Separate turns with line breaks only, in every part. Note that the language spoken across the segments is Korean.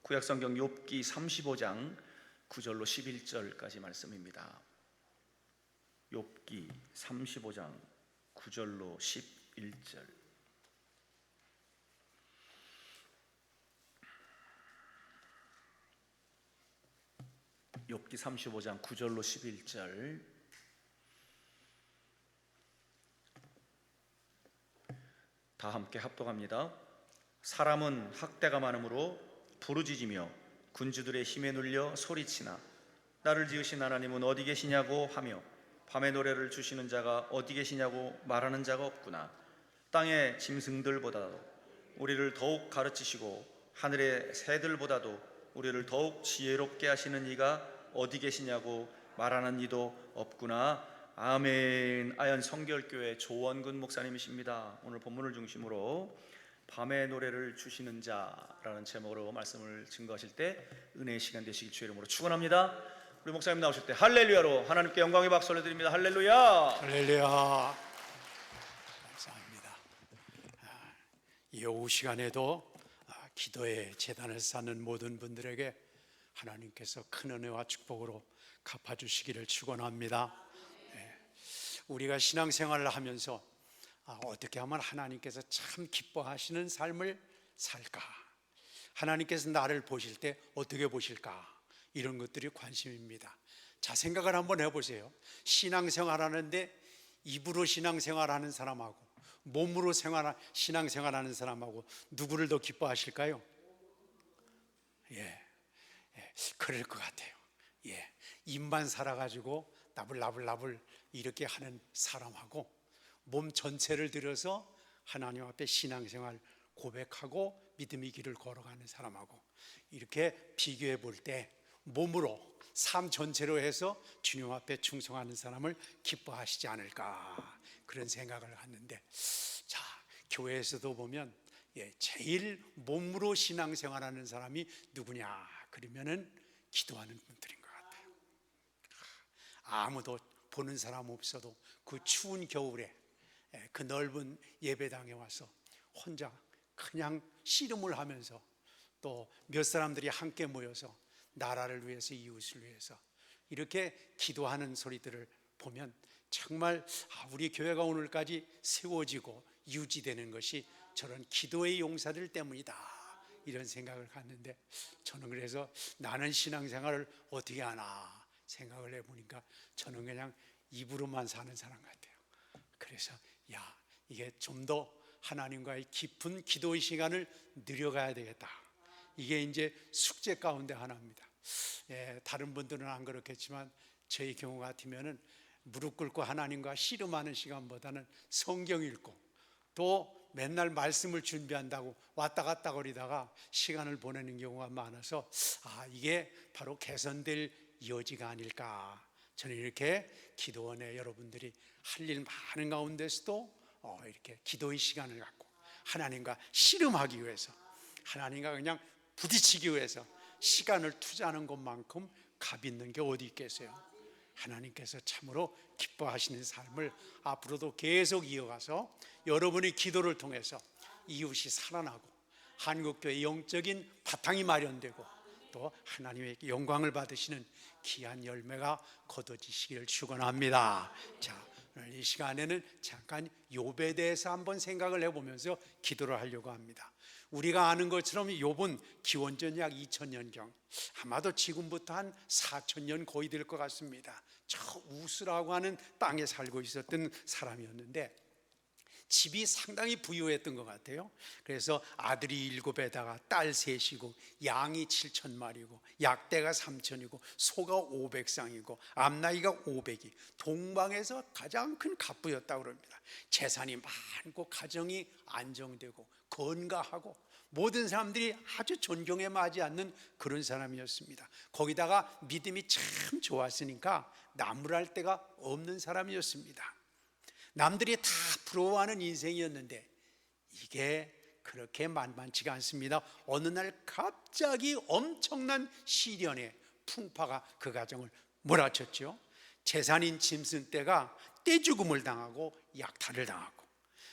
구약성경 욥기 35장 9절로 11절까지 말씀입니다. 욥기 35장 9절로 11절. 욥기 35장 9절로 11절. 다 함께 합독합니다. 사람은 학대가 많으므로 부르짖으며 군주들의 힘에 눌려 소리치나 나를 지으신 하나님은 어디 계시냐고 하며 밤의 노래를 주시는 자가 어디 계시냐고 말하는 자가 없구나. 땅의 짐승들보다도 우리를 더욱 가르치시고 하늘의 새들보다도 우리를 더욱 지혜롭게 하시는 이가 어디 계시냐고 말하는 이도 없구나. 아멘. 아연 성결교회 조원근 목사님이십니다. 오늘 본문을 중심으로 밤의 노래를 주시는 자라는 제목으로 말씀을 증거하실 때 은혜의 시간 되시길 주의 이름으로 축원합니다. 우리 목사님 나오실 때 할렐루야로 하나님께 영광의 박수 올려드립니다. 할렐루야.
할렐루야. 감사합니다. 이 오후 시간에도 기도의 제단을 쌓는 모든 분들에게 하나님께서 큰 은혜와 축복으로 갚아주시기를 축원합니다. 우리가 신앙생활을 하면서 어떻게 하면 하나님께서 참 기뻐하시는 삶을 살까? 하나님께서 나를 보실 때 어떻게 보실까? 이런 것들이 관심입니다. 자, 생각을 한번 해보세요. 신앙생활하는데 입으로 신앙생활하는 사람하고 몸으로 신앙생활하는 사람하고 누구를 더 기뻐하실까요? 그럴 것 같아요. 입만 살아가지고 나불나불 이렇게 하는 사람하고 몸 전체를 들여서 하나님 앞에 신앙생활 고백하고 믿음의 길을 걸어가는 사람하고 이렇게 비교해 볼 때 몸으로 삶 전체로 해서 주님 앞에 충성하는 사람을 기뻐하시지 않을까, 그런 생각을 하는데, 자, 교회에서도 보면 제일 몸으로 신앙생활하는 사람이 누구냐 그러면은 기도하는 분들인 것 같아요. 아무도 보는 사람 없어도 그 추운 겨울에 그 넓은 예배당에 와서 혼자 그냥 씨름을 하면서 또 몇 사람들이 함께 모여서 나라를 위해서, 이웃을 위해서 이렇게 기도하는 소리들을 보면 정말 우리 교회가 오늘까지 세워지고 유지되는 것이 저런 기도의 용사들 때문이다, 이런 생각을 갖는데, 저는 그래서 나는 신앙생활을 어떻게 하나 생각을 해보니까 저는 그냥 입으로만 사는 사람 같아요. 그래서 이게 좀 더 하나님과의 깊은 기도의 시간을 늘려가야 되겠다. 이게 이제 숙제 가운데 하나입니다. 다른 분들은 안 그렇겠지만 저희 경우 같으면은 무릎 꿇고 하나님과 씨름하는 시간보다는 성경 읽고 또 맨날 말씀을 준비한다고 왔다 갔다 거리다가 시간을 보내는 경우가 많아서 이게 바로 개선될 여지가 아닐까. 저는 이렇게 기도원에 여러분들이 할 일 많은 가운데서도 이렇게 기도의 시간을 갖고 하나님과 씨름하기 위해서, 하나님과 그냥 부딪히기 위해서 시간을 투자하는 것만큼 값 있는 게 어디 있겠어요? 하나님께서 참으로 기뻐하시는 삶을 앞으로도 계속 이어가서 여러분의 기도를 통해서 이웃이 살아나고 한국교회의 영적인 바탕이 마련되고 또 하나님의 영광을 받으시는 귀한 열매가 거둬지시기를 축원합니다. 자, 오늘 이 시간에는 잠깐 욥에 대해서 한번 생각을 해보면서 기도를 하려고 합니다. 우리가 아는 것처럼 욥은 기원전 약 2000년경, 아마도 지금부터 한 4000년 거의 될 것 같습니다. 저 우스라고 하는 땅에 살고 있었던 사람이었는데 집이 상당히 부유했던 것 같아요. 그래서 아들이 7에다가 딸 3이고 양이 7000마리고 약대가 3000이고 소가 500쌍이고 암나이가 500이 동방에서 가장 큰 갑부였다고 합니다. 재산이 많고 가정이 안정되고 건강하고 모든 사람들이 아주 존경에 마지 않는 그런 사람이었습니다. 거기다가 믿음이 참 좋았으니까 나무랄 데가 없는 사람이었습니다. 남들이 다 부러워하는 인생이었는데 이게 그렇게 만만치가 않습니다. 어느 날 갑자기 엄청난 시련의 풍파가 그 가정을 몰아쳤죠. 재산인 짐승떼가 떼죽음을 당하고 약탈을 당하고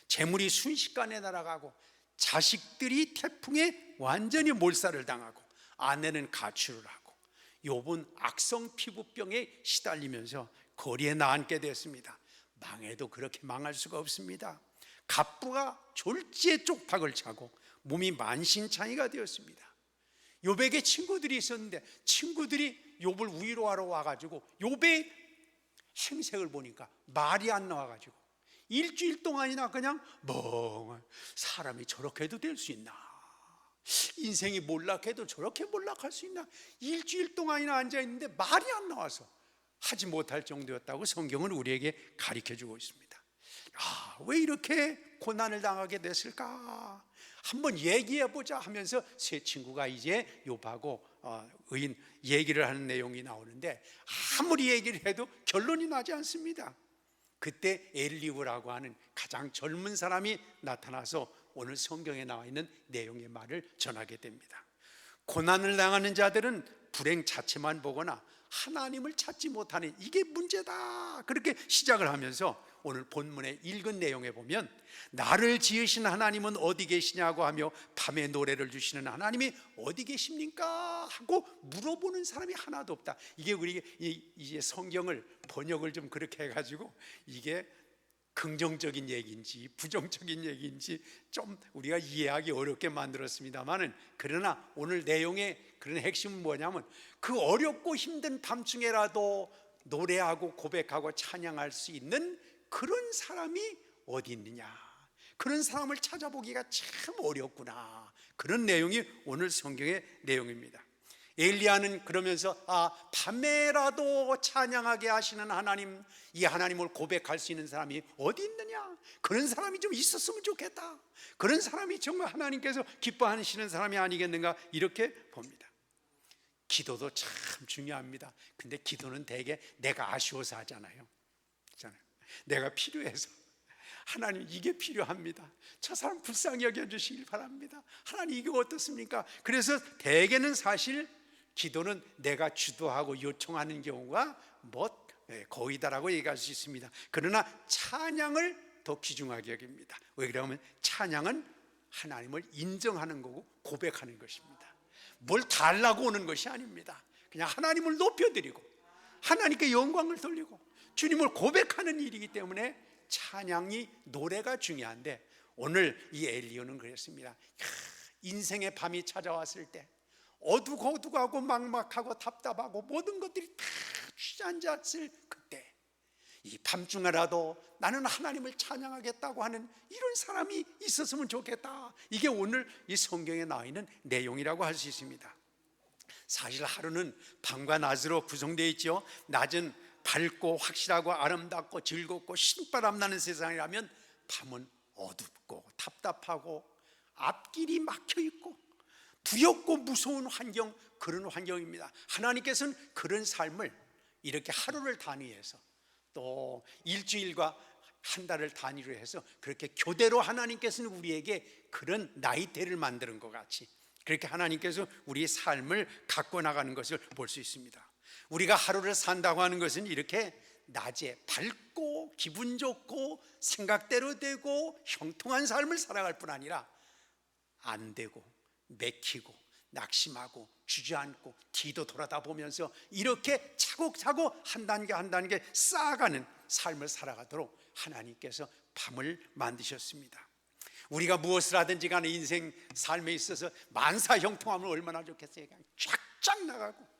재물이 순식간에 날아가고 자식들이 태풍에 완전히 몰살을 당하고 아내는 가출을 하고 욥은 악성 피부병에 시달리면서 거리에 나앉게 됐습니다. 망해도 그렇게 망할 수가 없습니다. 갑부가 졸지에 쪽박을 차고 몸이 만신창이가 되었습니다. 욥에게 친구들이 있었는데 친구들이 욥을 위로하러 와가지고 욥의 행색을 보니까 말이 안 나와가지고 일주일 동안이나 그냥 멍, 사람이 저렇게도 될 수 있나, 인생이 몰락해도 저렇게 몰락할 수 있나, 일주일 동안이나 앉아있는데 말이 안 나와서 하지 못할 정도였다고 성경은 우리에게 가르쳐주고 있습니다. 왜 이렇게 고난을 당하게 됐을까? 한번 얘기해보자 하면서 세 친구가 이제 욥하고 의인 얘기를 하는 내용이 나오는데 아무리 얘기를 해도 결론이 나지 않습니다. 그때 엘리후라고 하는 가장 젊은 사람이 나타나서 오늘 성경에 나와 있는 내용의 말을 전하게 됩니다. 고난을 당하는 자들은 불행 자체만 보거나 하나님을 찾지 못하는 이게 문제다, 그렇게 시작을 하면서 오늘 본문에 읽은 내용에 보면 나를 지으신 하나님은 어디 계시냐고 하며 밤에 노래를 주시는 하나님이 어디 계십니까? 하고 물어보는 사람이 하나도 없다. 이게 우리 이제 성경을 번역을 좀 그렇게 해가지고 이게 긍정적인 얘기인지 부정적인 얘기인지 좀 우리가 이해하기 어렵게 만들었습니다만은, 그러나 오늘 내용의 그런 핵심은 뭐냐면 그 어렵고 힘든 밤중에라도 노래하고 고백하고 찬양할 수 있는 그런 사람이 어디 있느냐, 그런 사람을 찾아보기가 참 어렵구나, 그런 내용이 오늘 성경의 내용입니다. 엘리야는 그러면서 밤에라도 찬양하게 하시는 하나님, 이 하나님을 고백할 수 있는 사람이 어디 있느냐, 그런 사람이 좀 있었으면 좋겠다, 그런 사람이 정말 하나님께서 기뻐하시는 사람이 아니겠는가, 이렇게 봅니다. 기도도 참 중요합니다. 근데 기도는 대개 내가 아쉬워서 하잖아요. 내가 필요해서, 하나님 이게 필요합니다, 저 사람 불쌍히 여겨주시길 바랍니다, 하나님 이게 어떻습니까? 그래서 대개는 사실 기도는 내가 주도하고 요청하는 경우가 거의다라고 얘기할 수 있습니다. 그러나 찬양을 더 귀중하게 여깁니다. 왜 그러냐면 찬양은 하나님을 인정하는 거고 고백하는 것입니다. 뭘 달라고 오는 것이 아닙니다. 그냥 하나님을 높여드리고 하나님께 영광을 돌리고 주님을 고백하는 일이기 때문에 찬양이, 노래가 중요한데, 오늘 이 엘리야는 그랬습니다. 인생의 밤이 찾아왔을 때 어둑어둑하고 막막하고 답답하고 모든 것들이 다 주저앉았을 그때 이 밤중에라도 나는 하나님을 찬양하겠다고 하는 이런 사람이 있었으면 좋겠다, 이게 오늘 이 성경에 나와 있는 내용이라고 할 수 있습니다. 사실 하루는 밤과 낮으로 구성되어 있죠. 낮은 밝고 확실하고 아름답고 즐겁고 신바람 나는 세상이라면 밤은 어둡고 답답하고 앞길이 막혀있고 두렵고 무서운 환경, 그런 환경입니다. 하나님께서는 그런 삶을 이렇게 하루를 단위해서 또 일주일과 한 달을 단위로 해서 그렇게 교대로 하나님께서는 우리에게 그런 나이대를 만드는 것 같이 그렇게 하나님께서 우리의 삶을 갖고 나가는 것을 볼 수 있습니다. 우리가 하루를 산다고 하는 것은 이렇게 낮에 밝고 기분 좋고 생각대로 되고 형통한 삶을 살아갈 뿐 아니라 안 되고 맥히고 낙심하고 주저앉고 뒤도 돌아다보면서 이렇게 차곡차곡 한 단계 한 단계 쌓아가는 삶을 살아가도록 하나님께서 밤을 만드셨습니다. 우리가 무엇을 하든지 간에 인생 삶에 있어서 만사 형통하면 얼마나 좋겠어요. 그냥 쫙쫙 나가고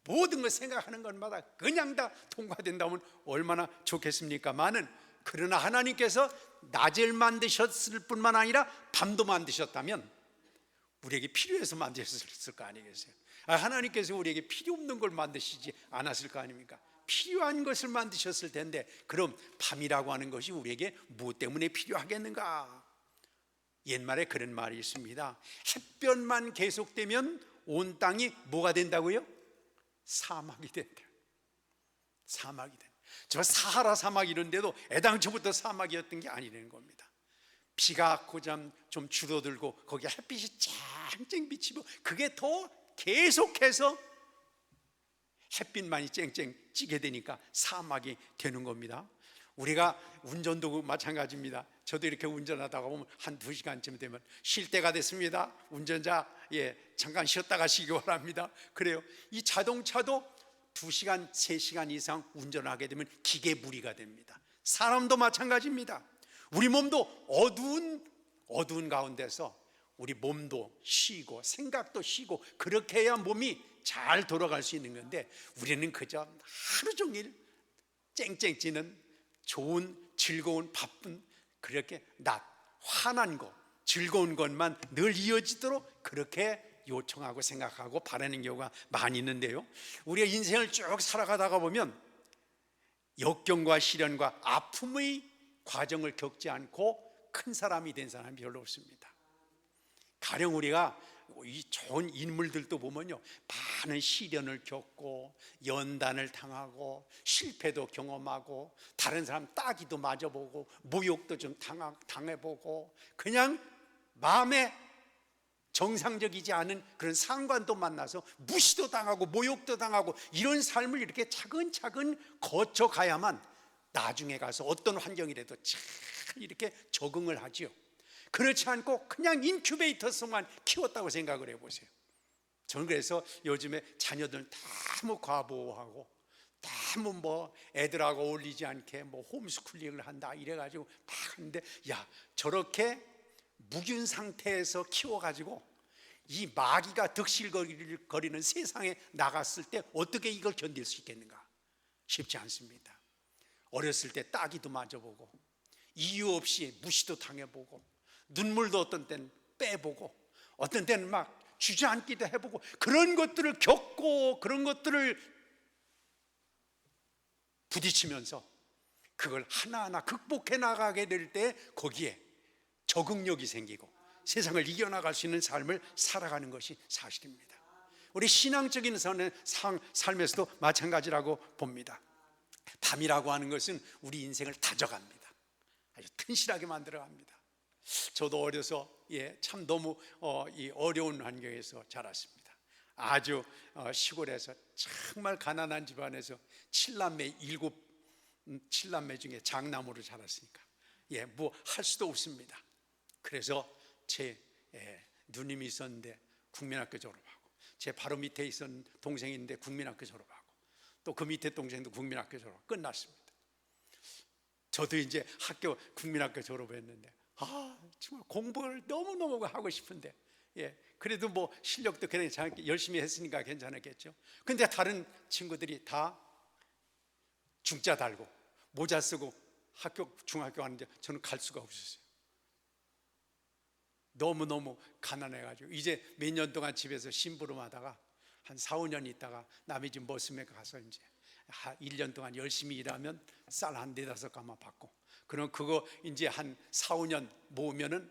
모든 걸 생각하는 것마다 그냥 다 통과된다면 얼마나 좋겠습니까만은, 그러나 하나님께서 낮을 만드셨을 뿐만 아니라 밤도 만드셨다면 우리에게 필요해서 만드셨을 거 아니겠어요? 하나님께서 우리에게 필요 없는 걸 만드시지 않았을 거 아닙니까? 필요한 것을 만드셨을 텐데 그럼 밤이라고 하는 것이 우리에게 무엇 때문에 필요하겠는가? 옛말에 그런 말이 있습니다. 햇볕만 계속되면 온 땅이 뭐가 된다고요? 사막이 된다. 사막이 된다. 저 사하라 사막 이런 데도 애당초부터 사막이었던 게 아니라는 겁니다. 비가 고참 좀 줄어들고 거기에 햇빛이 쨍쨍 비치고 그게 더 계속해서 햇빛만이 쨍쨍 찌게 되니까 사막이 되는 겁니다. 우리가 운전도 마찬가지입니다. 저도 이렇게 운전하다가 보면 한 2시간쯤 되면 쉴 때가 됐습니다. 운전자, 잠깐 쉬었다 가시기 바랍니다. 그래요. 이 자동차도 2시간, 3시간 이상 운전하게 되면 기계무리가 됩니다. 사람도 마찬가지입니다. 우리 몸도 어두운 가운데서 우리 몸도 쉬고 생각도 쉬고 그렇게 해야 몸이 잘 돌아갈 수 있는 건데, 우리는 그저 하루 종일 쨍쨍 찌는 좋은, 즐거운, 바쁜, 그렇게 환한 것, 즐거운 것만 늘 이어지도록 그렇게 요청하고 생각하고 바라는 경우가 많이 있는데요, 우리가 인생을 쭉 살아가다가 보면 역경과 시련과 아픔의 과정을 겪지 않고 큰 사람이 된 사람이 별로 없습니다. 가령 우리가 이 좋은 인물들도 보면요, 많은 시련을 겪고 연단을 당하고 실패도 경험하고 다른 사람 따기도 맞아보고 모욕도 좀 당해보고 그냥 마음에 정상적이지 않은 그런 상관도 만나서 무시도 당하고 모욕도 당하고 이런 삶을 이렇게 차근차근 거쳐가야만 나중에 가서 어떤 환경이라도 잘 이렇게 적응을 하지요. 그렇지 않고 그냥 인큐베이터성만 키웠다고 생각을 해보세요. 저는 그래서 요즘에 자녀들 너무 과보호하고 너무 애들하고 어울리지 않게 홈스쿨링을 한다 이래가지고 막 하는데, 저렇게 묵인 상태에서 키워가지고 이 마귀가 득실거리는 세상에 나갔을 때 어떻게 이걸 견딜 수 있겠는가? 쉽지 않습니다. 어렸을 때 따기도 맞아보고 이유 없이 무시도 당해보고 눈물도 어떤 때는 빼보고 어떤 때는 막 주저앉기도 해보고 그런 것들을 겪고 그런 것들을 부딪히면서 그걸 하나하나 극복해 나가게 될 때 거기에 적응력이 생기고 세상을 이겨나갈 수 있는 삶을 살아가는 것이 사실입니다. 우리 신앙적인 삶에서도 마찬가지라고 봅니다. 밤이라고 하는 것은 우리 인생을 다져갑니다. 아주 튼실하게 만들어갑니다. 저도 어려서 참 너무 어려운 환경에서 자랐습니다. 아주 시골에서 정말 가난한 집안에서 7남매 중에 장남으로 자랐으니까 뭐 할 수도 없습니다. 그래서 제 누님이 있었는데 국민학교 졸업하고, 제 바로 밑에 있었던 동생인데 국민학교 졸업하고, 또 그 밑에 동생도 국민학교 졸업 끝났습니다. 저도 이제 국민학교 졸업했는데 정말 공부를 너무너무 하고 싶은데 그래도 뭐 실력도 괜찮게 열심히 했으니까 괜찮았겠죠. 근데 다른 친구들이 다 중자 달고 모자 쓰고 중학교 가는데 저는 갈 수가 없었어요. 너무너무 가난해가지고 이제 몇 년 동안 집에서 심부름하다가 한 4-5년 있다가 남의 집 머슴에 가서 이제 1년 동안 열심히 일하면 쌀 한 4-5가마 받고, 그럼 그거 이제 한 4-5년 모으면은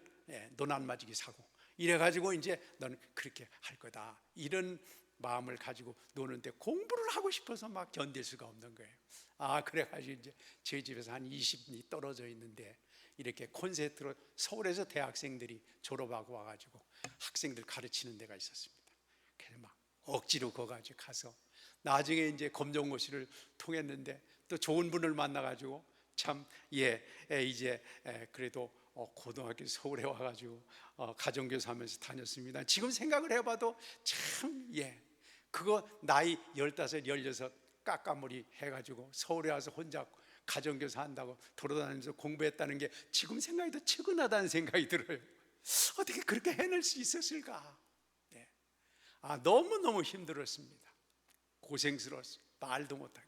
논 한 마지기 사고, 이래가지고 이제 너는 그렇게 할 거다 이런 마음을 가지고 노는데 공부를 하고 싶어서 막 견딜 수가 없는 거예요. 그래가지고 이제 저희 집에서 한 20리 떨어져 있는데 이렇게 콘센트로 서울에서 대학생들이 졸업하고 와가지고 학생들 가르치는 데가 있었습니다. 그래서 막 억지로 거가지고 가서 나중에 이제 검정고시를 통했는데 또 좋은 분을 만나가지고 참 이제 그래도 고등학교 서울에 와가지고 가정교사 하면서 다녔습니다. 지금 생각을 해봐도 참 그거 나이 15, 16 깎아머리 해가지고 서울에 와서 혼자 가정교사 한다고 돌아다니면서 공부했다는 게 지금 생각이 더 측은하다는 생각이 들어요. 어떻게 그렇게 해낼 수 있었을까? 너무너무 힘들었습니다. 고생스러웠어요. 말도 못하게.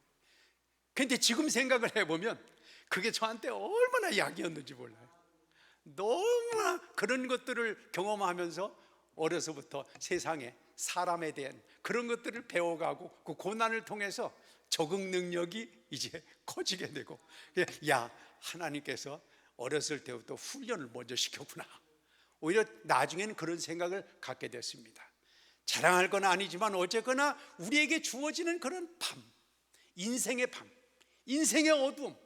근데 지금 생각을 해보면 그게 저한테 얼마나 약이었는지 몰라요. 너무나 그런 것들을 경험하면서 어려서부터 세상에 사람에 대한 그런 것들을 배워가고 그 고난을 통해서 적응 능력이 이제 커지게 되고, 하나님께서 어렸을 때부터 훈련을 먼저 시켰구나. 오히려 나중에는 그런 생각을 갖게 됐습니다. 자랑할 건 아니지만 어쨌거나 우리에게 주어지는 그런 밤, 인생의 밤, 인생의 어두움,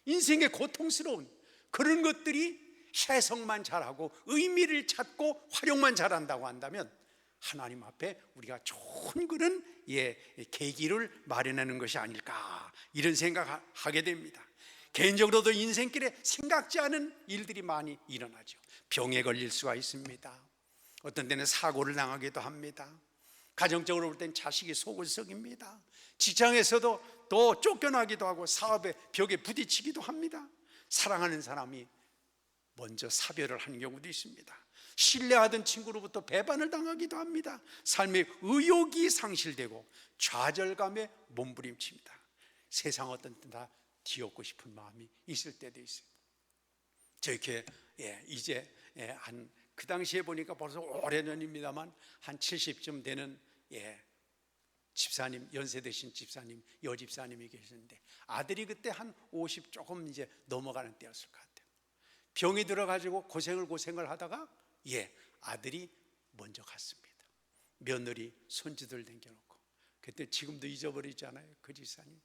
인생의 고통스러운 그런 것들이 해석만 잘하고 의미를 찾고 활용만 잘한다고 한다면 하나님 앞에 우리가 좋은 그런 계기를 마련하는 것이 아닐까, 이런 생각하게 됩니다. 개인적으로도 인생길에 생각지 않은 일들이 많이 일어나죠. 병에 걸릴 수가 있습니다. 어떤 때는 사고를 당하기도 합니다. 가정적으로 볼 땐 자식이 속을 썩입니다. 직장에서도 또 쫓겨나기도 하고 사업의 벽에 부딪히기도 합니다. 사랑하는 사람이 먼저 사별을 하는 경우도 있습니다. 신뢰하던 친구로부터 배반을 당하기도 합니다. 삶의 의욕이 상실되고 좌절감에 몸부림칩니다. 세상 어떤 때 다 뒤엎고 싶은 마음이 있을 때도 있어요. 저렇게 이제 한 그 당시에 보니까 벌써 오래전입니다만 한 70쯤 되는 집사님, 연세 드신 집사님, 여집사님이 계셨는데 아들이 그때 한 50 조금 이제 넘어가는 때였을 것 같아요. 병이 들어가지고 고생을 하다가 아들이 먼저 갔습니다. 며느리, 손주들 남겨놓고. 그때 지금도 잊어버리잖아요. 그 집사님.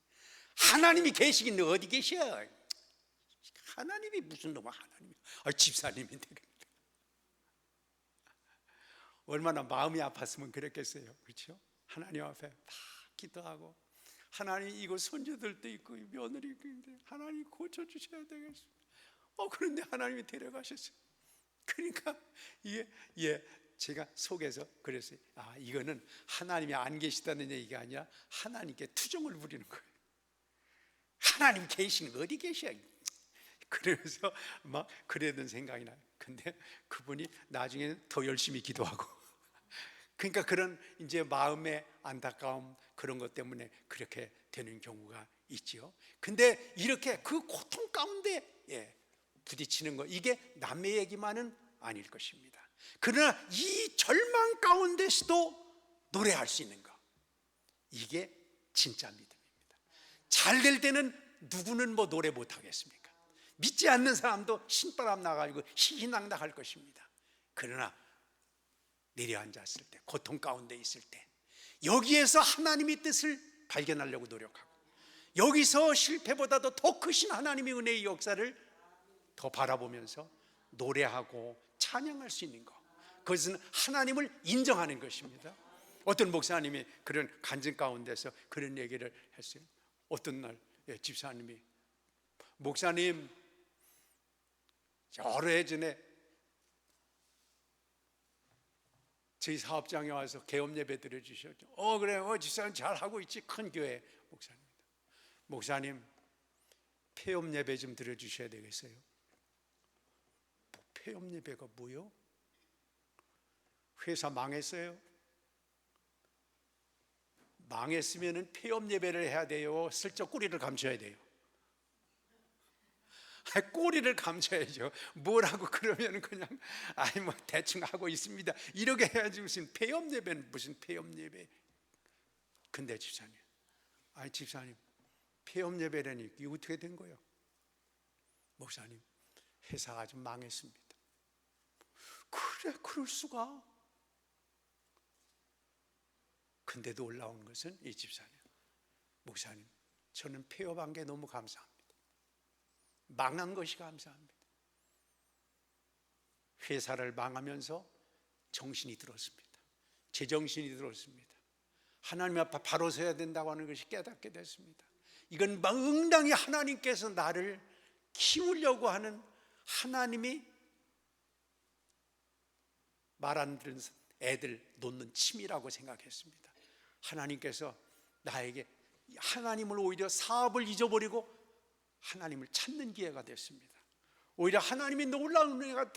하나님이 계시긴 어디 계셔? 하나님이 무슨 놈아 하나님이? 집사님인데. 얼마나 마음이 아팠으면 그랬겠어요. 그렇죠? 하나님 앞에 막 기도하고 하나님 이거 손주들도 있고 며느리 있는데 하나님 고쳐주셔야 되겠습니다. 그런데 하나님이 데려가셨어요. 그러니까 제가 속에서 그랬어요. 이거는 하나님이 안 계시다는 얘기가 아니라 하나님께 투정을 부리는 거예요. 하나님 계시는 거 어디 계셔? 그러면서 막 그러던 생각이 나요. 근데 그분이 나중에는 더 열심히 기도하고 그러니까 그런 이제 마음의 안타까움 그런 것 때문에 그렇게 되는 경우가 있지요. 근데 이렇게 그 고통 가운데 부딪히는 거 이게 남의 얘기만은 아닐 것입니다. 그러나 이 절망 가운데서도 노래할 수 있는 거 이게 진짜 믿음입니다. 잘 될 때는 누구는 뭐 노래 못하겠습니까? 믿지 않는 사람도 신바람 나가지고 희희낙낙할 것입니다. 그러나 내려앉았을 때 고통 가운데 있을 때 여기에서 하나님의 뜻을 발견하려고 노력하고 여기서 실패보다도 더 크신 하나님의 은혜의 역사를 더 바라보면서 노래하고 찬양할 수 있는 것 그것은 하나님을 인정하는 것입니다. 어떤 목사님이 그런 간증 가운데서 그런 얘기를 했어요. 어떤 날 집사님이 목사님 여러 해 전에 저희 사업장에 와서 개업 예배 드려주셨죠. 그래 집사님 잘하고 있지. 큰 교회 목사님입니다. 목사님 폐업 예배 좀 드려주셔야 되겠어요. 폐업 예배가 뭐요? 회사 망했어요. 망했으면 폐업 예배를 해야 돼요. 슬쩍 꼬리를 감춰야 돼요. 꼬리를 감춰야죠. 뭐라고 그러면 그냥 뭐 대충 하고 있습니다. 이렇게 해야지 무슨 폐업 예배는 무슨 폐업 예배. 근데 집사님, 집사님 폐업 예배라니 이게 어떻게 된 거예요? 목사님 회사가 좀 망했습니다. 그래 그럴 수가. 근데도 올라온 것은 이 집사님, 목사님 저는 폐업한 게 너무 감사합니다. 망한 것이 감사합니다. 회사를 망하면서 정신이 들었습니다. 제정신이 들었습니다. 하나님 앞에 바로 서야 된다고 하는 것이 깨닫게 됐습니다. 이건 응당히 하나님께서 나를 키우려고 하는 하나님이 말 안 듣는 애들 놓는 침이라고 생각했습니다. 하나님께서 나에게 하나님을 오히려 사업을 잊어버리고 하나님을 찾는 기회가 됐습니다. 오히려 하나님의 놀라운 은혜가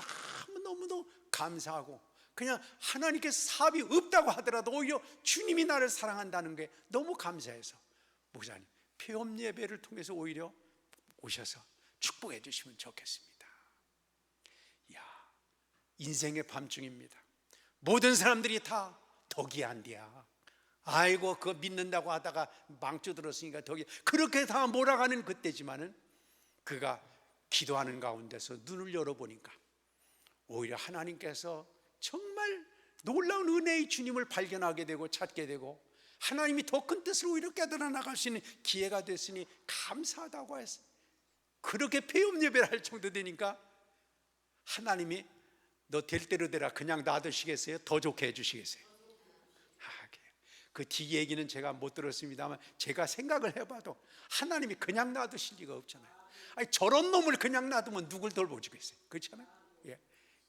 너무너무 감사하고 그냥 하나님께서 사업이 없다고 하더라도 오히려 주님이 나를 사랑한다는 게 너무 감사해서 목사님 폐업 예배를 통해서 오히려 오셔서 축복해 주시면 좋겠습니다. 인생의 밤중입니다. 모든 사람들이 다 덕이 안 돼야. 아이고 그거 믿는다고 하다가 망쳐 들었으니까 덕이 그렇게 다 몰아가는 그때지만은 그가 기도하는 가운데서 눈을 열어보니까 오히려 하나님께서 정말 놀라운 은혜의 주님을 발견하게 되고 찾게 되고 하나님이 더 큰 뜻을 오히려 깨달아 나갈 수 있는 기회가 됐으니 감사하다고 했어요. 그렇게 폐업 예배를 할 정도 되니까 하나님이 너 될 대로 되라 그냥 놔두시겠어요? 더 좋게 해주시겠어요? 그 뒤 얘기는 제가 못 들었습니다만 제가 생각을 해봐도 하나님이 그냥 놔두실 리가 없잖아요. 아니, 저런 놈을 그냥 놔두면 누굴 돌보주겠어요? 그렇잖아요. 예.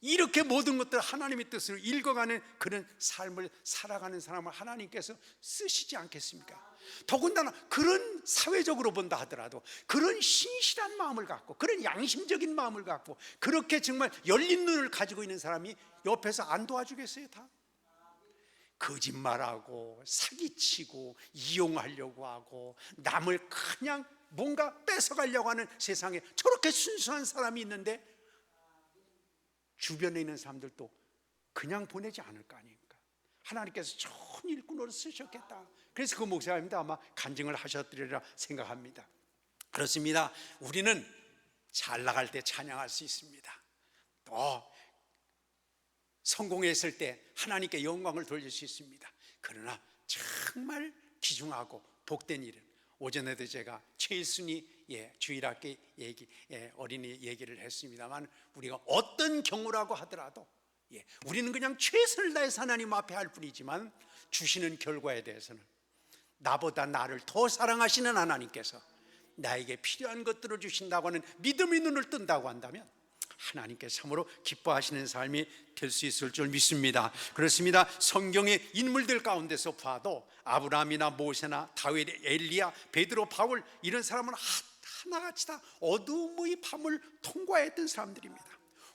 이렇게 모든 것들 하나님의 뜻을 읽어가는 그런 삶을 살아가는 사람을 하나님께서 쓰시지 않겠습니까? 더군다나 그런 사회적으로 본다 하더라도 그런 신실한 마음을 갖고 그런 양심적인 마음을 갖고 그렇게 정말 열린 눈을 가지고 있는 사람이 옆에서 안 도와주겠어요? 다 거짓말하고 사기치고 이용하려고 하고 남을 그냥 뭔가 뺏어가려고 하는 세상에 저렇게 순수한 사람이 있는데 주변에 있는 사람들도 그냥 보내지 않을 거 아닙니까? 하나님께서 좋은 일꾼으로 쓰셨겠다. 그래서 그 목사님도 아마 간증을 하셨으리라 생각합니다. 그렇습니다. 우리는 잘 나갈 때 찬양할 수 있습니다. 또 성공했을 때 하나님께 영광을 돌릴 수 있습니다. 그러나 정말 귀중하고 복된 일은 오전에도 제가 최순희 주일학교 어린이 얘기를 했습니다만 우리가 어떤 경우라고 하더라도 우리는 그냥 최선을 다해서 하나님 앞에 할 뿐이지만 주시는 결과에 대해서는 나보다 나를 더 사랑하시는 하나님께서 나에게 필요한 것들을 주신다고 하는 믿음의 눈을 뜬다고 한다면 하나님께 참으로 기뻐하시는 삶이 될 수 있을 줄 믿습니다. 그렇습니다. 성경의 인물들 가운데서 봐도 아브라함이나 모세나 다윗, 엘리야, 베드로, 바울 이런 사람은 하나같이 다 어둠의 밤을 통과했던 사람들입니다.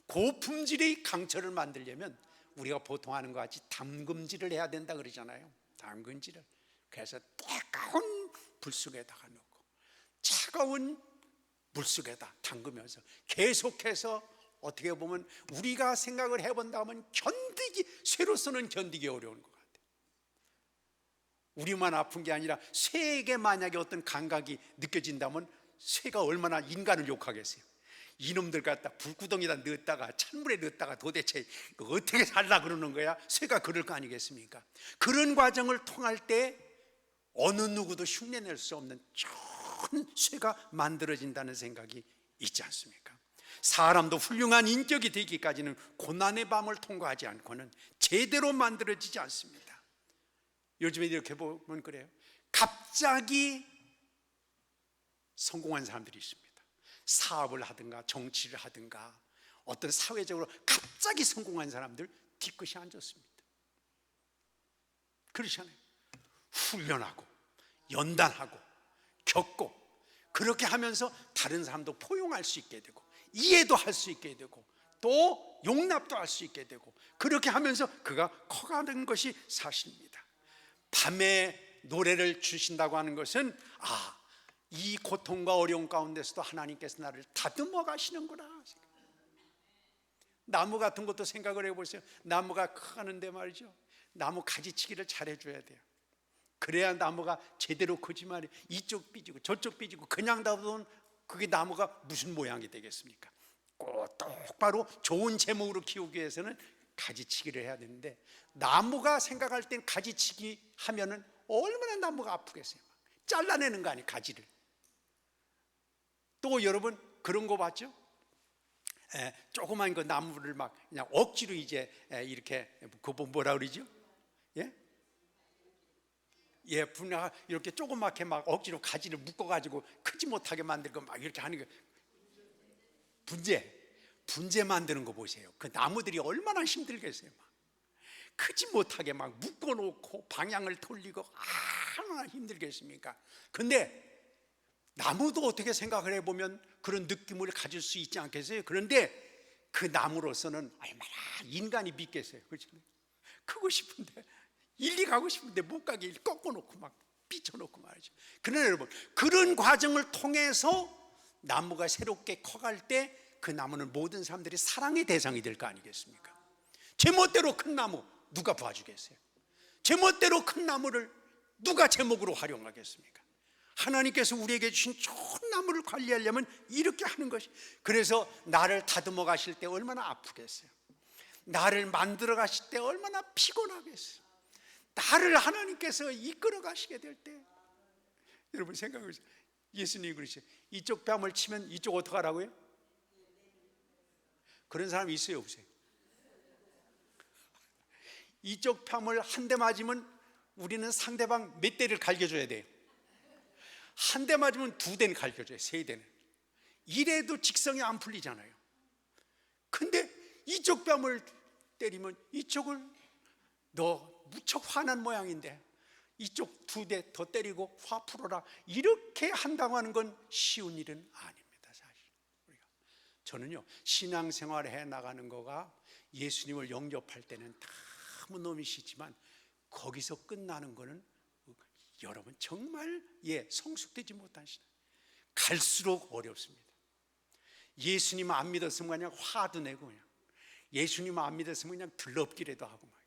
고품질의 강철을 만들려면 우리가 보통 하는 것 같이 담금질을 해야 된다 그러잖아요. 담금질을. 그래서 뜨거운 불 속에다가 넣고 차가운 물 속에다 담그면서 계속해서 어떻게 보면 우리가 생각을 해본다면 쇠로서는 견디기 어려운 것 같아요. 우리만 아픈 게 아니라 쇠에게 만약에 어떤 감각이 느껴진다면 쇠가 얼마나 인간을 욕하겠어요. 이놈들 갖다 불구덩이에다 넣었다가 찬물에 넣었다가 도대체 어떻게 살라 그러는 거야? 쇠가 그럴 거 아니겠습니까? 그런 과정을 통할 때 어느 누구도 흉내낼 수 없는 좋은 쇠가 만들어진다는 생각이 있지 않습니까? 사람도 훌륭한 인격이 되기까지는 고난의 밤을 통과하지 않고는 제대로 만들어지지 않습니다. 요즘에 이렇게 보면 그래요. 갑자기 성공한 사람들이 있습니다. 사업을 하든가 정치를 하든가 어떤 사회적으로 갑자기 성공한 사람들 뒤끝이 안 좋습니다. 그렇잖아요. 훈련하고 연단하고 겪고 그렇게 하면서 다른 사람도 포용할 수 있게 되고 이해도 할 수 있게 되고 또 용납도 할 수 있게 되고 그렇게 하면서 그가 커가는 것이 사실입니다. 밤에 노래를 주신다고 하는 것은 이 고통과 어려움 가운데서도 하나님께서 나를 다듬어 가시는구나. 나무 같은 것도 생각을 해보세요. 나무가 커가는데 말이죠, 나무 가지치기를 잘해줘야 돼요. 그래야 나무가 제대로 크지 말이에요. 이쪽 삐지고 저쪽 삐지고 그냥 놔두면 그게 나무가 무슨 모양이 되겠습니까? 꼭 똑바로 좋은 제목으로 키우기 위해서는 가지치기를 해야 되는데 나무가 생각할 땐 가지치기 하면은 얼마나 나무가 아프겠어요. 잘라내는 거 아니에요, 가지를. 또 여러분 그런 거 봤죠? 조그만 그 나무를 막 그냥 억지로 이제 이렇게 그거 뭐라 그러죠? 분야 이렇게 조그맣게 막 억지로 가지를 묶어가지고 크지 못하게 만들고 막 이렇게 하는 거. 분재 만드는 거 보세요. 그 나무들이 얼마나 힘들겠어요. 막 크지 못하게 막 묶어놓고 방향을 돌리고 얼마나 힘들겠습니까? 근데 나무도 어떻게 생각을 해보면 그런 느낌을 가질 수 있지 않겠어요? 그런데 그 나무로서는 얼마나 인간이 믿겠어요. 그렇잖아요. 크고 싶은데 일리 가고 싶은데 못 가게 꺾어놓고 막 삐쳐놓고 말이죠. 그러나 여러분 그런 과정을 통해서 나무가 새롭게 커갈 때 그 나무는 모든 사람들이 사랑의 대상이 될 거 아니겠습니까? 제멋대로 큰 나무 누가 봐주겠어요? 제멋대로 큰 나무를 누가 제목으로 활용하겠습니까? 하나님께서 우리에게 주신 좋은 나무를 관리하려면 이렇게 하는 것이. 그래서 나를 다듬어 가실 때 얼마나 아프겠어요. 나를 만들어 가실 때 얼마나 피곤하겠어요. 나를 하나님께서 이끌어 가시게 될 때 여러분 생각해 보세요. 예수님이 그러시죠. 이쪽 뺨을 치면 이쪽 어떻게 하라고요? 그런 사람이 있어요, 없어요? 이쪽 뺨을 한 대 맞으면 우리는 상대방 몇 대를 갈겨줘야 돼요? 한 대 맞으면 두 대는 갈겨줘요. 세 대는. 이래도 직성이 안 풀리잖아요. 근데 이쪽 뺨을 때리면 이쪽을 너 무척 화난 모양인데 이쪽 2대 더 때리고 화 풀어라, 이렇게 한다고 하는 건 쉬운 일은 아닙니다. 사실 저는요, 신앙생활 해 나가는 거가 예수님을 영접할 때는 너무너무 쉽지만 거기서 끝나는 거는 여러분 정말 성숙되지 못한 신앙, 갈수록 어렵습니다. 예수님 안 믿었으면 그냥 화도 내고, 그냥 예수님 안 믿었으면 그냥 들럽기라도 하고, 막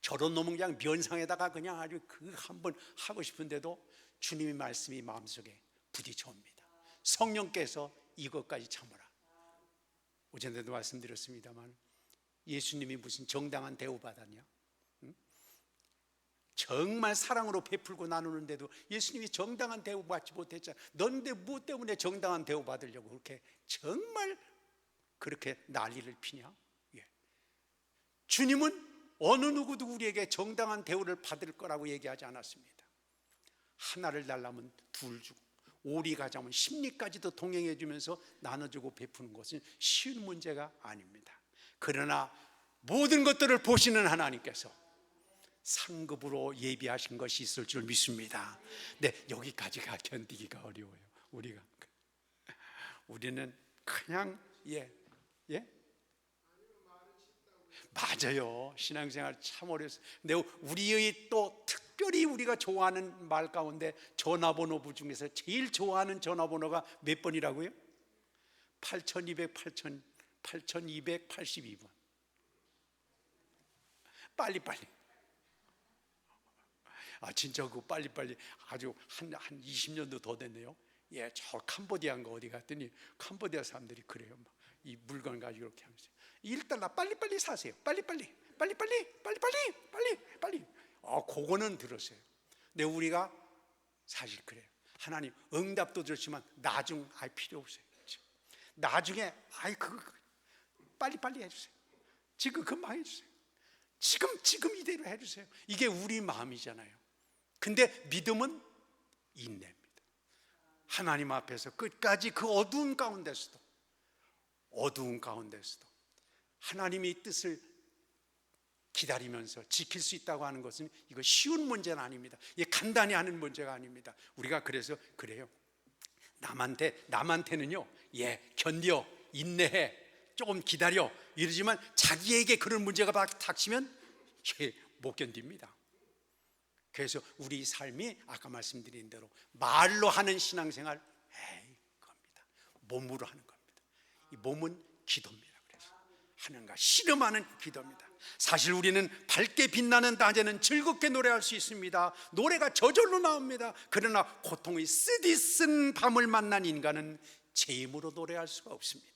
저런 놈은 그냥 면상에다가 그냥 아주 한번 하고 싶은데도 주님의 말씀이 마음속에 부딪혀 옵니다. 성령께서 이것까지 참으라. 어제도 말씀드렸습니다만 예수님이 무슨 정당한 대우 받았냐? 정말 사랑으로 베풀고 나누는데도 예수님이 정당한 대우 받지 못했잖아. 넌데 뭐 때문에 정당한 대우 받으려고 그렇게 정말 그렇게 난리를 피냐? 주님은 어느 누구도 우리에게 정당한 대우를 받을 거라고 얘기하지 않았습니다. 하나를 달라면 2 주고, 5리 가자면 10리까지도 동행해 주면서 나눠주고 베푸는 것은 쉬운 문제가 아닙니다. 그러나 모든 것들을 보시는 하나님께서 상급으로 예비하신 것이 있을 줄 믿습니다. 네, 여기까지가 견디기가 어려워요. 우리는 그냥 맞아요. 신앙생활 참 어려웠어요. 근데 우리의 또 특별히 우리가 좋아하는 말 가운데 전화번호 중에서 제일 좋아하는 전화번호가 몇 번이라고요? 8282번. 빨리빨리. 진짜 그 빨리빨리 아주 한 20년도 더 됐네요. 저 캄보디아인가 어디 갔더니 캄보디아 사람들이 그래요. 이 물건 가지고 이렇게 하면서 $1 빨리빨리 사세요. 빨리빨리. 그거는 들었어요. 근데 우리가 사실 그래요. 하나님 응답도 좋지만 나중 필요 없어요. 나중에 그거 빨리빨리 해주세요. 지금 금방 해주세요. 지금 이대로 해주세요. 이게 우리 마음이잖아요. 근데 믿음은 인내입니다. 하나님 앞에서 끝까지 그 어두운 가운데서도 하나님의 뜻을 기다리면서 지킬 수 있다고 하는 것은 이거 쉬운 문제는 아닙니다. 이게 간단히 하는 문제가 아닙니다. 우리가 그래서 그래요. 남한테는요, 견뎌, 인내해, 조금 기다려 이러지만 자기에게 그런 문제가 닥치면 못 견딥니다. 그래서 우리 삶이 아까 말씀드린 대로 말로 하는 신앙생활 겁니다. 몸으로 하는 겁니다. 이 몸은 기도입니다. 그래서 하나님과 씨름하는 기도입니다. 사실 우리는 밝게 빛나는 낮에는 즐겁게 노래할 수 있습니다. 노래가 저절로 나옵니다. 그러나 고통의 쓰디쓴 밤을 만난 인간은 제 힘으로 노래할 수가 없습니다.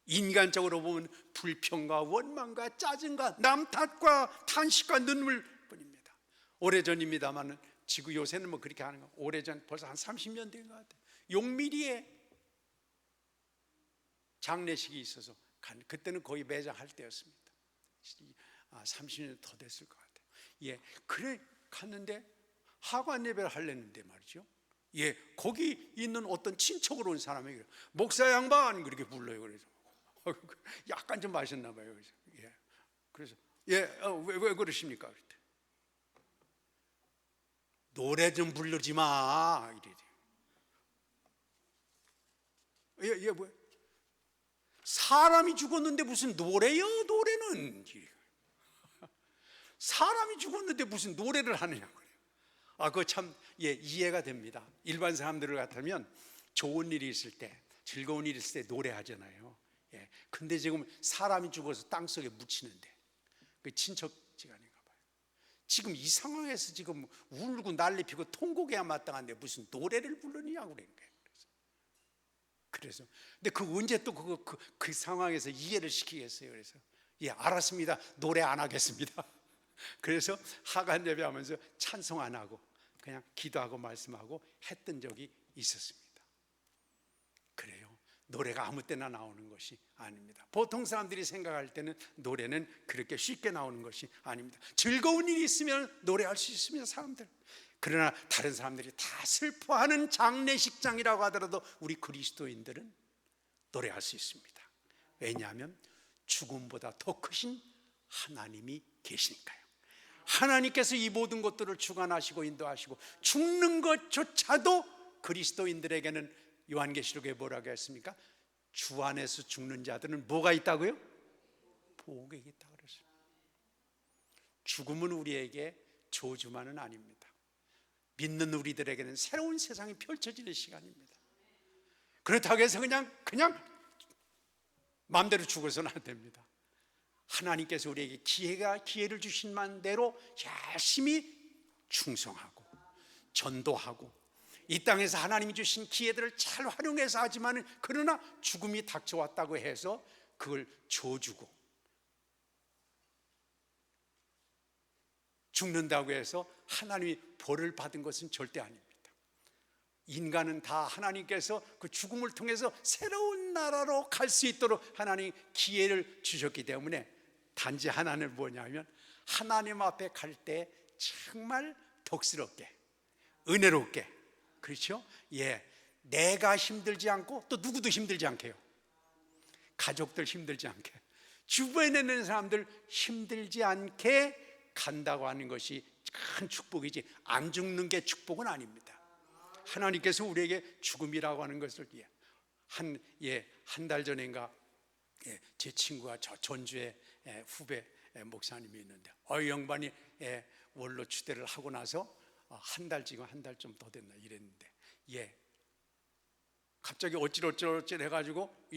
인간적으로 보면 불평과 원망과 짜증과 남 탓과 탄식과 눈물뿐입니다. 오래전입니다만 지금 요새는 뭐 그렇게 하는 거, 오래전 벌써 한 30년 된 것 같아요. 용미리에 장례식이 있어서 그때는 거의 매장 할 때였습니다. 30년 더 됐을 것 같아요. 그래 갔는데 하관 예배를 하려는데 말이죠. 거기 있는 어떤 친척으로 온 사람이 목사 양반 그렇게 불러요. 그래서 약간 좀 마셨나 봐요. 그래서 왜 그러십니까? 그랬더니 노래 좀 부르지 마 이래요. 뭐야? 사람이 죽었는데 무슨 노래요? 노래는 사람이 죽었는데 무슨 노래를 하느냐고. 그거 참 이해가 됩니다. 일반 사람들을 같으면 좋은 일이 있을 때, 즐거운 일이 있을 때 노래하잖아요. 근데 지금 사람이 죽어서 땅속에 묻히는데 그 친척지간인가 봐요. 지금 이 상황에서 지금 울고 난리 피고 통곡해야 마땅한데 무슨 노래를 부르느냐고 그런 거예요. 그래서 근데 언제 또 그 상황에서 이해를 시키겠어요. 그래서 알았습니다. 노래 안 하겠습니다. 그래서 하간 예배하면서 찬송 안 하고 그냥 기도하고 말씀하고 했던 적이 있었습니다. 그래요. 노래가 아무 때나 나오는 것이 아닙니다. 보통 사람들이 생각할 때는 노래는 그렇게 쉽게 나오는 것이 아닙니다. 즐거운 일이 있으면 노래할 수 있습니다, 사람들. 그러나 다른 사람들이 다 슬퍼하는 장례식장이라고 하더라도 우리 그리스도인들은 노래할 수 있습니다. 왜냐하면 죽음보다 더 크신 하나님이 계시니까요. 하나님께서 이 모든 것들을 주관하시고 인도하시고 죽는 것조차도 그리스도인들에게는 요한계시록에 뭐라고 했습니까? 주 안에서 죽는 자들은 뭐가 있다고요? 복이 있다고 그랬어요. 죽음은 우리에게 저주만은 아닙니다. 믿는 우리들에게는 새로운 세상이 펼쳐지는 시간입니다. 그렇다고 해서 그냥 마음대로 죽어서는 안 됩니다. 하나님께서 우리에게 기회를 주신 만대로 열심히 충성하고 전도하고 이 땅에서 하나님이 주신 기회들을 잘 활용해서 하지만 그러나 죽음이 닥쳐왔다고 해서 그걸 줘주고 죽는다고 해서 하나님이 벌을 받은 것은 절대 아닙니다. 인간은 다 하나님께서 그 죽음을 통해서 새로운 나라로 갈 수 있도록 하나님 기회를 주셨기 때문에 단지 하나는 뭐냐면 하나님 앞에 갈 때 정말 덕스럽게 은혜롭게, 그렇죠? 예, 내가 힘들지 않고 또 누구도 힘들지 않게 해요. 가족들 힘들지 않게, 주변에 있는 사람들 힘들지 않게 간다고 하는 것이 큰 축복이지 안 죽는 게 축복은 아닙니다. 하나님께서 우리에게 죽음이라고 하는 것을 한 달 전인가 제 친구가 저 전주에 후배 목사님이 있는데 영반이 원로 추대를 하고 나서 한 달 좀 더 됐나 이랬는데 갑자기 어찌어찌 해가지고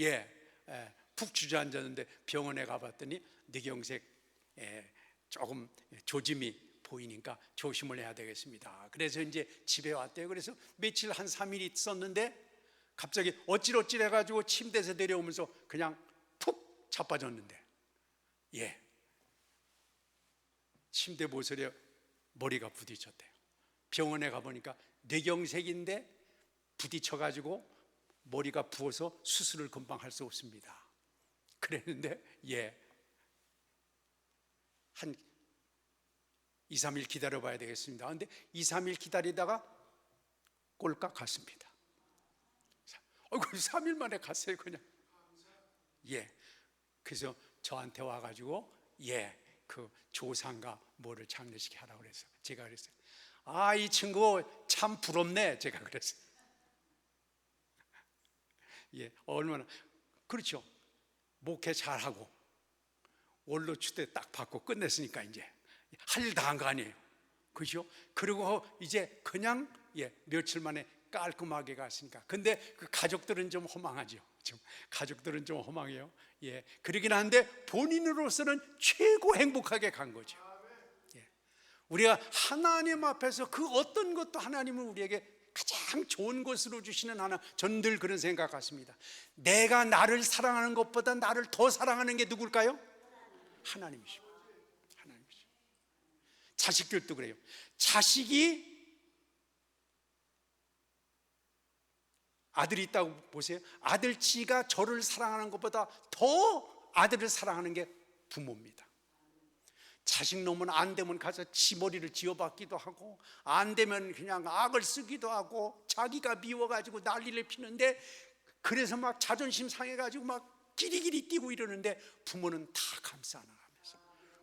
푹 주저앉았는데 병원에 가봤더니 뇌경색 조금 조짐이 보이니까 조심을 해야 되겠습니다. 그래서 이제 집에 왔대요. 그래서 며칠 한 3일 있었는데 갑자기 어찌어찌 해가지고 침대에서 내려오면서 그냥 푹 자빠졌는데 침대 모서리에 머리가 부딪혔대요. 병원에 가보니까 뇌경색인데 부딪혀가지고 머리가 부어서 수술을 금방 할 수 없습니다. 그랬는데 한 2, 3일 기다려봐야 되겠습니다. 그런데 2, 3일 기다리다가 꼴깍 갔습니다. 3일 만에 갔어요 그냥. 그래서 저한테 와가지고 그 조상가 뭐를 장례식 하라고 그랬어요. 제가 그랬어요. 이 친구 참 부럽네. 제가 그랬어요. 얼마나 그렇죠. 목회 잘하고 원로 추대 딱 받고 끝냈으니까 이제 할 일 다 한 거 아니에요. 그죠? 그리고 이제 그냥 며칠 만에 깔끔하게 갔으니까. 근데 그 가족들은 좀 허망하죠. 가족들은 좀 허망해요. 그러긴 한데 본인으로서는 최고 행복하게 간 거죠. 우리가 하나님 앞에서 그 어떤 것도 하나님은 우리에게 가장 좋은 것으로 주시는 하나. 저는 늘 그런 생각 같습니다. 내가 나를 사랑하는 것보다 나를 더 사랑하는 게 누굴까요? 하나님이십니다. 자식들도 그래요. 자식이 아들이 있다고 보세요. 아들치가 저를 사랑하는 것보다 더 아들을 사랑하는 게 부모입니다. 자식 놈은 안 되면 가서 지 머리를 지어받기도 하고 안 되면 그냥 악을 쓰기도 하고 자기가 미워가지고 난리를 피는데 그래서 막 자존심 상해가지고 막 기리기리 뛰고 이러는데 부모는 다 감싸 안아가면서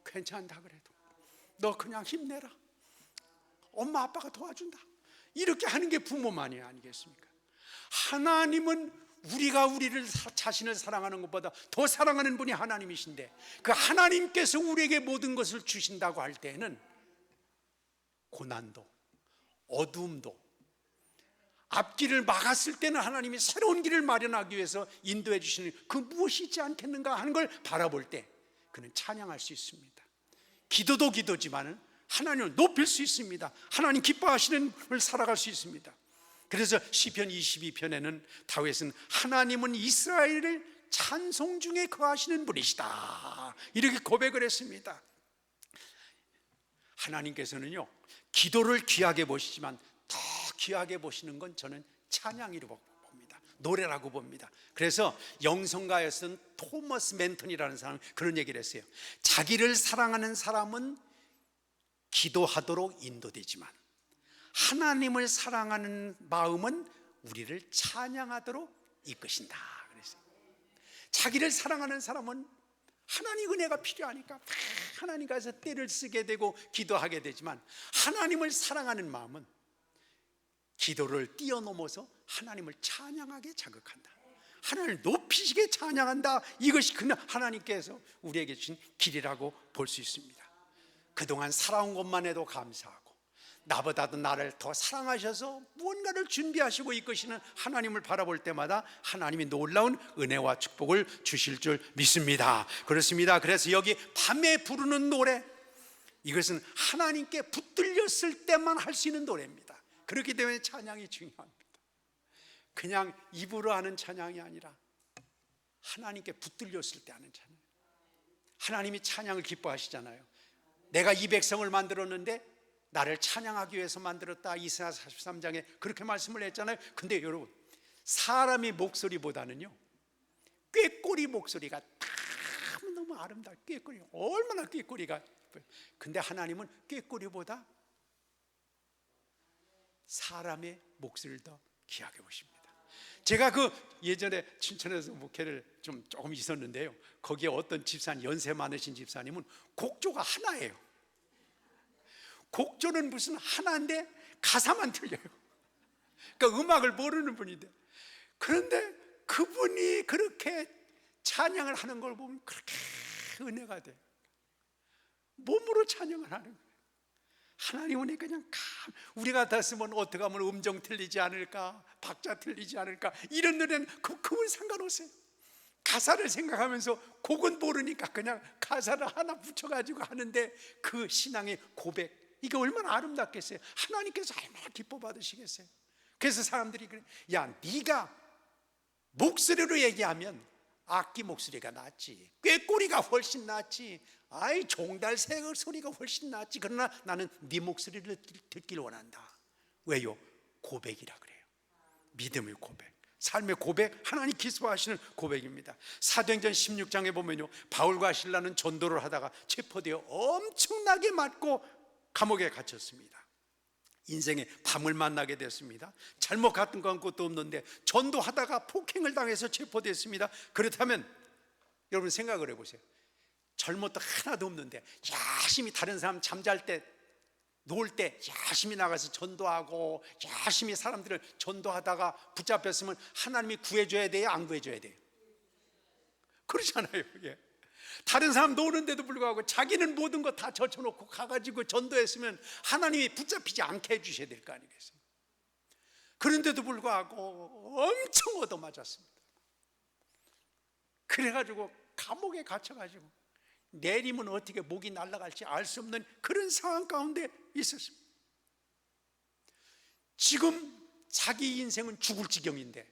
괜찮다 그래도 너 그냥 힘내라. 엄마 아빠가 도와준다. 이렇게 하는 게 부모만이 아니겠습니까? 하나님은 우리가 우리를 자신을 사랑하는 것보다 더 사랑하는 분이 하나님이신데 그 하나님께서 우리에게 모든 것을 주신다고 할 때는 고난도 어두움도 앞길을 막았을 때는 하나님이 새로운 길을 마련하기 위해서 인도해 주시는 그 무엇이 있지 않겠는가 하는 걸 바라볼 때 그는 찬양할 수 있습니다. 기도도 기도지만은 하나님을 높일 수 있습니다. 하나님 기뻐하시는 걸 살아갈 수 있습니다. 그래서 시편 22편에는 다윗은 하나님은 이스라엘을 찬송 중에 거하시는 분이시다 이렇게 고백을 했습니다. 하나님께서는요 기도를 귀하게 보시지만 더 귀하게 보시는 건 저는 찬양이라고 봅니다. 노래라고 봅니다. 그래서 영성가에 쓴 토머스 맨턴이라는 사람은 그런 얘기를 했어요. 자기를 사랑하는 사람은 기도하도록 인도되지만 하나님을 사랑하는 마음은 우리를 찬양하도록 이끄신다. 그래서 자기를 사랑하는 사람은 하나님 은혜가 필요하니까 하나님 가서 때를 쓰게 되고 기도하게 되지만, 하나님을 사랑하는 마음은 기도를 뛰어넘어서 하나님을 찬양하게 자극한다. 하나님을 높이시게 찬양한다. 이것이 그냥 하나님께서 우리에게 주신 길이라고 볼 수 있습니다. 그동안 살아온 것만 해도 감사하고, 나보다도 나를 더 사랑하셔서 무언가를 준비하시고 이끄시는 하나님을 바라볼 때마다 하나님이 놀라운 은혜와 축복을 주실 줄 믿습니다. 그렇습니다. 그래서 여기 밤에 부르는 노래, 이것은 하나님께 붙들렸을 때만 할 수 있는 노래입니다. 그렇기 때문에 찬양이 중요합니다. 그냥 입으로 하는 찬양이 아니라 하나님께 붙들렸을 때 하는 찬양. 하나님이 찬양을 기뻐하시잖아요. 내가 이 백성을 만들었는데 나를 찬양하기 위해서 만들었다. 이사야 43장에 그렇게 말씀을 했잖아요. 근데 여러분, 사람의 목소리보다는요, 꾀꼬리 목소리가 너무 아름다워. 꾀꼬리, 얼마나 꾀꼬리가 예뻐요. 근데 하나님은 꾀꼬리보다 사람의 목소리를 더 귀하게 보십니다. 제가 예전에 춘천에서 목회를 조금 있었는데요, 거기에 어떤 집사님, 연세 많으신 집사님은 곡조가 하나예요. 곡조는 무슨 하나인데 가사만 틀려요. 그러니까 음악을 모르는 분인데, 그런데 그분이 그렇게 찬양을 하는 걸 보면 그렇게 은혜가 돼. 몸으로 찬양을 하는 거예요. 하나님은 그냥 우리 같았으면 어떻게 하면 음정 틀리지 않을까, 박자 틀리지 않을까, 이런 노래는 그분 상관없어요. 가사를 생각하면서, 곡은 모르니까 그냥 가사를 하나 붙여가지고 하는데, 그 신앙의 고백, 이게 얼마나 아름답겠어요. 하나님께서 얼마나 기뻐 받으시겠어요. 그래서 사람들이 그래, 야, 네가 목소리로 얘기하면 악기 목소리가 낫지, 꾀꼬리가 훨씬 낫지, 아이 종달 새 소리가 훨씬 낫지. 그러나 나는 네 목소리를 듣길 원한다. 왜요? 고백이라 그래요. 믿음의 고백, 삶의 고백, 하나님 기뻐하시는 고백입니다. 사도행전 16장에 보면요, 바울과 실라는 전도를 하다가 체포되어 엄청나게 맞고 감옥에 갇혔습니다. 인생에 밤을 만나게 됐습니다. 잘못 갔던 건 것도 없는데 전도하다가 폭행을 당해서 체포됐습니다. 그렇다면 여러분 생각을 해보세요. 잘못도 하나도 없는데 열심히 다른 사람 잠잘 때, 놀 때 열심히 나가서 전도하고 열심히 사람들을 전도하다가 붙잡혔으면 하나님이 구해줘야 돼요? 안 구해줘야 돼요? 그렇잖아요. 예. 다른 사람 노는데도 불구하고 자기는 모든 거 다 젖혀놓고 가가지고 전도했으면 하나님이 붙잡히지 않게 해주셔야 될 거 아니겠어요? 그런데도 불구하고 엄청 얻어맞았습니다. 그래가지고 감옥에 갇혀가지고 내리면 어떻게 목이 날아갈지 알 수 없는 그런 상황 가운데 있었습니다. 지금 자기 인생은 죽을 지경인데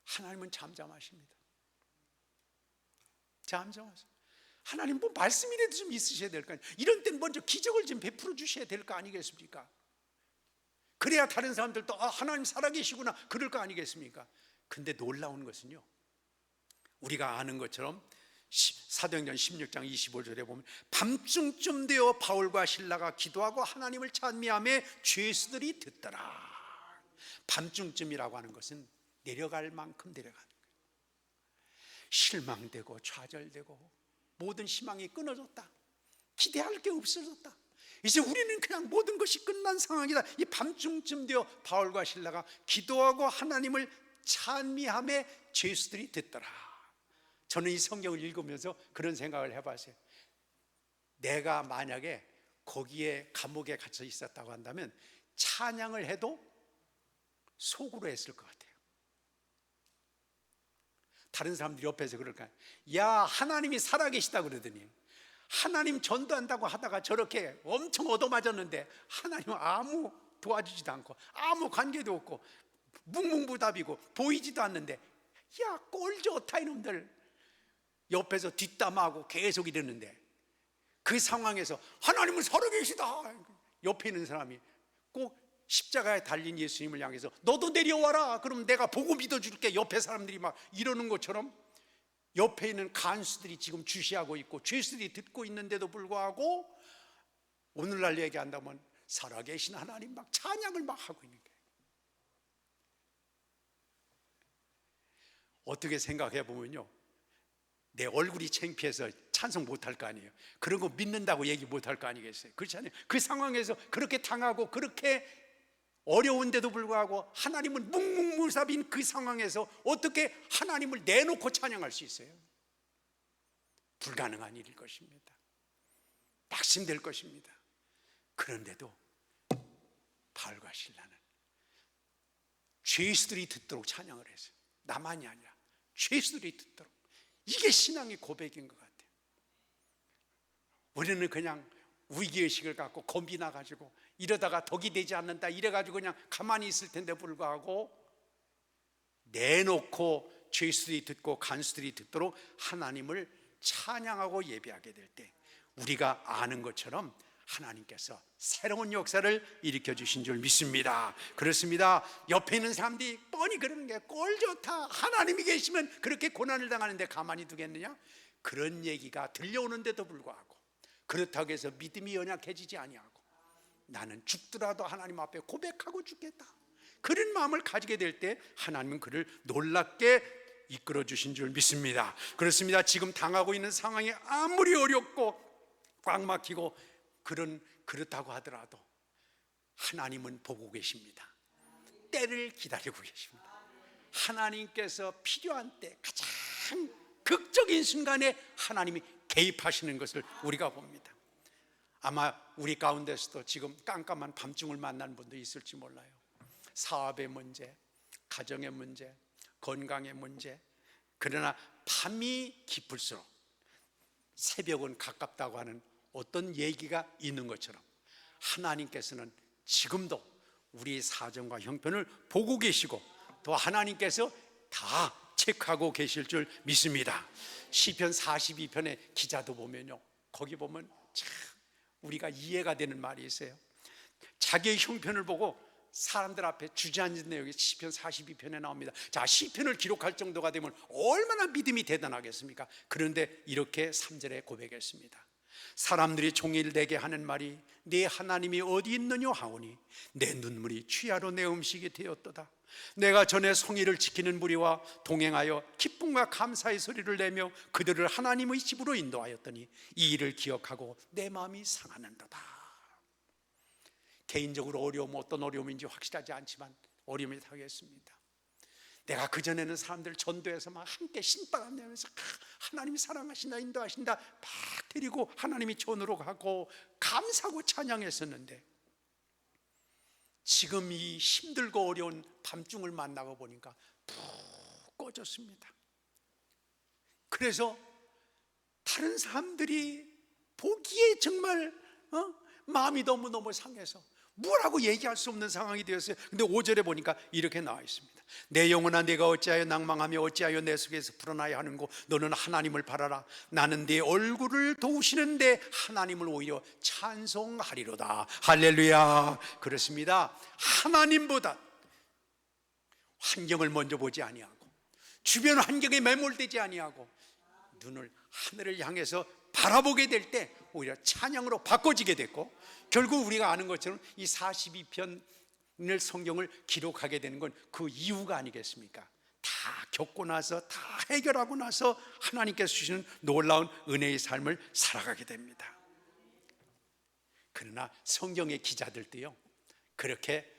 하나님은 잠잠하십니다. 잠잠하세요. 하나님 뭐 말씀이라도 좀 있으셔야 될 거 아니에요. 이런 때는 먼저 기적을 좀 베풀어 주셔야 될 거 아니겠습니까? 그래야 다른 사람들도 하나님 살아계시구나 그럴 거 아니겠습니까? 근데 놀라운 것은요, 우리가 아는 것처럼 사도행전 16장 25절에 보면 밤중쯤 되어 바울과 실라가 기도하고 하나님을 찬미하며 죄수들이 듣더라. 밤중쯤이라고 하는 것은 내려갈 만큼 내려가는 거예요. 실망되고 좌절되고 모든 희망이 끊어졌다. 기대할 게 없어졌다. 이제 우리는 그냥 모든 것이 끝난 상황이다. 이 밤중쯤 되어 바울과 실라가 기도하고 하나님을 찬미하며 죄수들이 듣더라. 저는 이 성경을 읽으면서 그런 생각을 해봤어요. 내가 만약에 거기에 감옥에 갇혀 있었다고 한다면 찬양을 해도 속으로 했을 것 같아요. 다른 사람들이 옆에서 그럴까요? 야, 하나님이 살아계시다 그러더니 하나님 전도한다고 하다가 저렇게 엄청 얻어맞았는데 하나님은 아무 도와주지도 않고 아무 관계도 없고 묵묵부답이고 보이지도 않는데, 야, 꼴 좋다 이놈들 옆에서 뒷담하고 계속 이러는데, 그 상황에서 하나님은 살아계시다, 옆에 있는 사람이 꼭 십자가에 달린 예수님을 향해서 너도 내려와라, 그럼 내가 보고 믿어줄게, 옆에 사람들이 막 이러는 것처럼 옆에 있는 간수들이 지금 주시하고 있고 죄수들이 듣고 있는데도 불구하고 오늘날 얘기한다면 살아계신 하나님 막 찬양을 막 하고 있는 거예요. 어떻게 생각해 보면요, 내 얼굴이 창피해서 찬송 못할 거 아니에요. 그런 거 믿는다고 얘기 못할 거 아니겠어요? 그렇지 않아요? 그 상황에서 그렇게 당하고 그렇게 어려운데도 불구하고 하나님은 묵묵무삽인 그 상황에서 어떻게 하나님을 내놓고 찬양할 수 있어요? 불가능한 일일 것입니다. 낙심될 것입니다. 그런데도 바울과 실라는 죄수들이 듣도록 찬양을 했어요. 나만이 아니라 죄수들이 듣도록. 이게 신앙의 고백인 것 같아요. 우리는 그냥 위기의식을 갖고 겁이 나가지고 이러다가 덕이 되지 않는다 이래가지고 그냥 가만히 있을 텐데 불구하고 내놓고 죄수들이 듣고 간수들이 듣도록 하나님을 찬양하고 예배하게 될 때 우리가 아는 것처럼 하나님께서 새로운 역사를 일으켜 주신 줄 믿습니다. 그렇습니다. 옆에 있는 사람들이 뻔히 그러는 게 꼴 좋다, 하나님이 계시면 그렇게 고난을 당하는데 가만히 두겠느냐, 그런 얘기가 들려오는데도 불구하고 그렇다고 해서 믿음이 연약해지지 아니하고 나는 죽더라도 하나님 앞에 고백하고 죽겠다, 그런 마음을 가지게 될 때 하나님은 그를 놀랍게 이끌어 주신 줄 믿습니다. 그렇습니다. 지금 당하고 있는 상황이 아무리 어렵고 꽉 막히고 그렇다고 하더라도 하나님은 보고 계십니다. 때를 기다리고 계십니다. 하나님께서 필요한 때 가장 극적인 순간에 하나님이 개입하시는 것을 우리가 봅니다. 아마 우리 가운데서도 지금 깜깜한 밤중을 만나는 분도 있을지 몰라요. 사업의 문제, 가정의 문제, 건강의 문제. 그러나 밤이 깊을수록 새벽은 가깝다고 하는 어떤 얘기가 있는 것처럼 하나님께서는 지금도 우리의 사정과 형편을 보고 계시고 또 하나님께서 다 체크하고 계실 줄 믿습니다. 시편 42편의 기자도 보면요, 거기 보면 참 우리가 이해가 되는 말이 있어요. 자기의 형편을 보고 사람들 앞에 주저앉은 내용이 시편 42편에 나옵니다. 자, 시편을 기록할 정도가 되면 얼마나 믿음이 대단하겠습니까? 그런데 이렇게 3절에 고백했습니다. 사람들이 종일 내게 하는 말이 네 하나님이 어디 있느냐 하오니 내 눈물이 취하로 내 음식이 되었도다. 내가 전에 성의를 지키는 무리와 동행하여 기쁨과 감사의 소리를 내며 그들을 하나님의 집으로 인도하였더니 이 일을 기억하고 내 마음이 상하는도다. 개인적으로 어려움, 어떤 어려움인지 확실하지 않지만 어려움이 타겠습니다. 내가 그전에는 사람들 전도해서 막 함께 신바람 내면서 하나님이 사랑하신다, 인도하신다 막 데리고 하나님이 전으로 가고 감사하고 찬양했었는데 지금 이 힘들고 어려운 밤중을 만나고 보니까 푹 꺼졌습니다. 그래서 다른 사람들이 보기에 정말 마음이 너무너무 상해서 뭐라고 얘기할 수 없는 상황이 되었어요. 근데 5절에 보니까 이렇게 나와 있습니다. 내 영혼아 내가 어찌하여 낭망하며 어찌하여 내 속에서 불어나야 하는고 너는 하나님을 바라라. 나는 네 얼굴을 도우시는데 하나님을 오히려 찬송하리로다. 할렐루야. 그렇습니다. 하나님보다 환경을 먼저 보지 아니하고 주변 환경에 매몰되지 아니하고 눈을 하늘을 향해서 바라보게 될 때 오히려 찬양으로 바꿔지게 됐고, 결국 우리가 아는 것처럼 이 42편을 성경을 기록하게 되는 건 그 이유가 아니겠습니까? 다 겪고 나서 다 해결하고 나서 하나님께서 주시는 놀라운 은혜의 삶을 살아가게 됩니다. 그러나 성경의 기자들도요 그렇게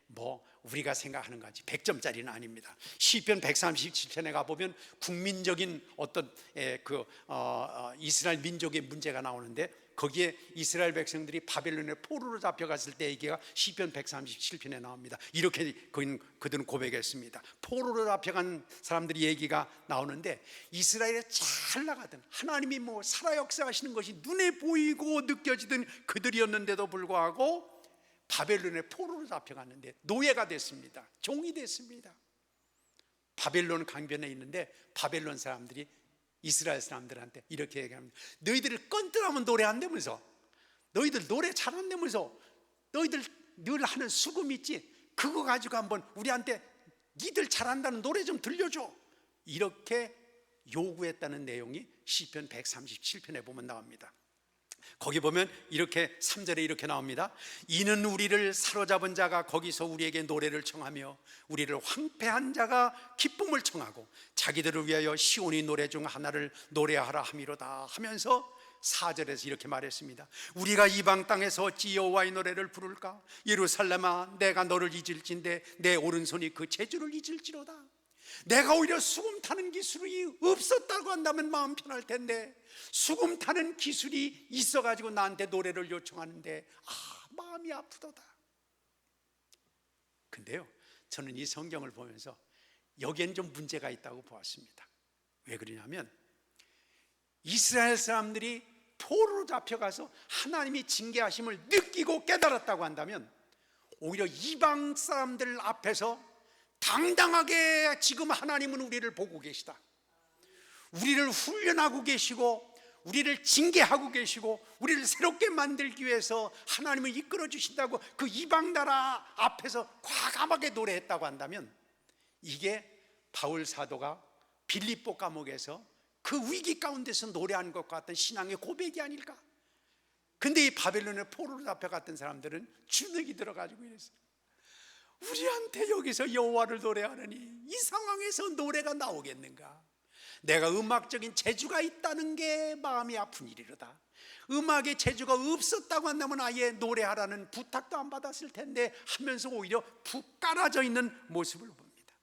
뭐 우리가 생각하는 거지 100점짜리는 아닙니다. 시편 137편에 가보면 국민적인 어떤 이스라엘 민족의 문제가 나오는데 거기에 이스라엘 백성들이 바벨론의 포로로 잡혀갔을 때 얘기가 시편 137편에 나옵니다. 이렇게 그들은 고백했습니다. 포로로 잡혀간 사람들이 얘기가 나오는데 이스라엘에 잘 나가던 하나님이 뭐 살아 역사하시는 것이 눈에 보이고 느껴지던 그들이었는데도 불구하고 바벨론의 포로로 잡혀갔는데 노예가 됐습니다. 종이 됐습니다. 바벨론 강변에 있는데 바벨론 사람들이 이스라엘 사람들한테 이렇게 얘기합니다. 너희들 건ጥ하면 노래 안 되면서, 너희들 노래 잘 안 되면서, 너희들 늘 하는 수금 있지, 그거 가지고 한번 우리한테 니들 잘한다는 노래 좀 들려줘, 이렇게 요구했다는 내용이 시편 137편에 보면 나옵니다. 거기 보면 이렇게 3절에 이렇게 나옵니다. 이는 우리를 사로잡은 자가 거기서 우리에게 노래를 청하며 우리를 황폐한 자가 기쁨을 청하고 자기들을 위하여 시온이 노래 중 하나를 노래하라 함이로다 하면서 4절에서 이렇게 말했습니다. 우리가 이방 땅에서 어찌 여호와의 노래를 부를까? 예루살렘아, 내가 너를 잊을진데 내 오른손이 그 재주를 잊을지로다. 내가 오히려 수금 타는 기술이 없었다고 한다면 마음 편할 텐데 수금 타는 기술이 있어가지고 나한테 노래를 요청하는데 마음이 아프도다. 근데요, 저는 이 성경을 보면서 여기엔 좀 문제가 있다고 보았습니다. 왜 그러냐면 이스라엘 사람들이 포로로 잡혀가서 하나님이 징계하심을 느끼고 깨달았다고 한다면 오히려 이방 사람들 앞에서 당당하게 지금 하나님은 우리를 보고 계시다, 우리를 훈련하고 계시고 우리를 징계하고 계시고 우리를 새롭게 만들기 위해서 하나님을 이끌어 주신다고 그 이방 나라 앞에서 과감하게 노래했다고 한다면 이게 바울 사도가 빌립보 감옥에서 그 위기 가운데서 노래하는 것과 같은 신앙의 고백이 아닐까. 근데 이 바벨론의 포로로 잡혀갔던 사람들은 주눅이 들어가지고 이랬어요. 우리한테 여기서 여호와를 노래하느니 이 상황에서 노래가 나오겠는가? 내가 음악적인 재주가 있다는 게 마음이 아픈 일이로다. 음악의 재주가 없었다고 한다면 아예 노래하라는 부탁도 안 받았을 텐데 하면서 오히려 푹 깔아져 있는 모습을 봅니다.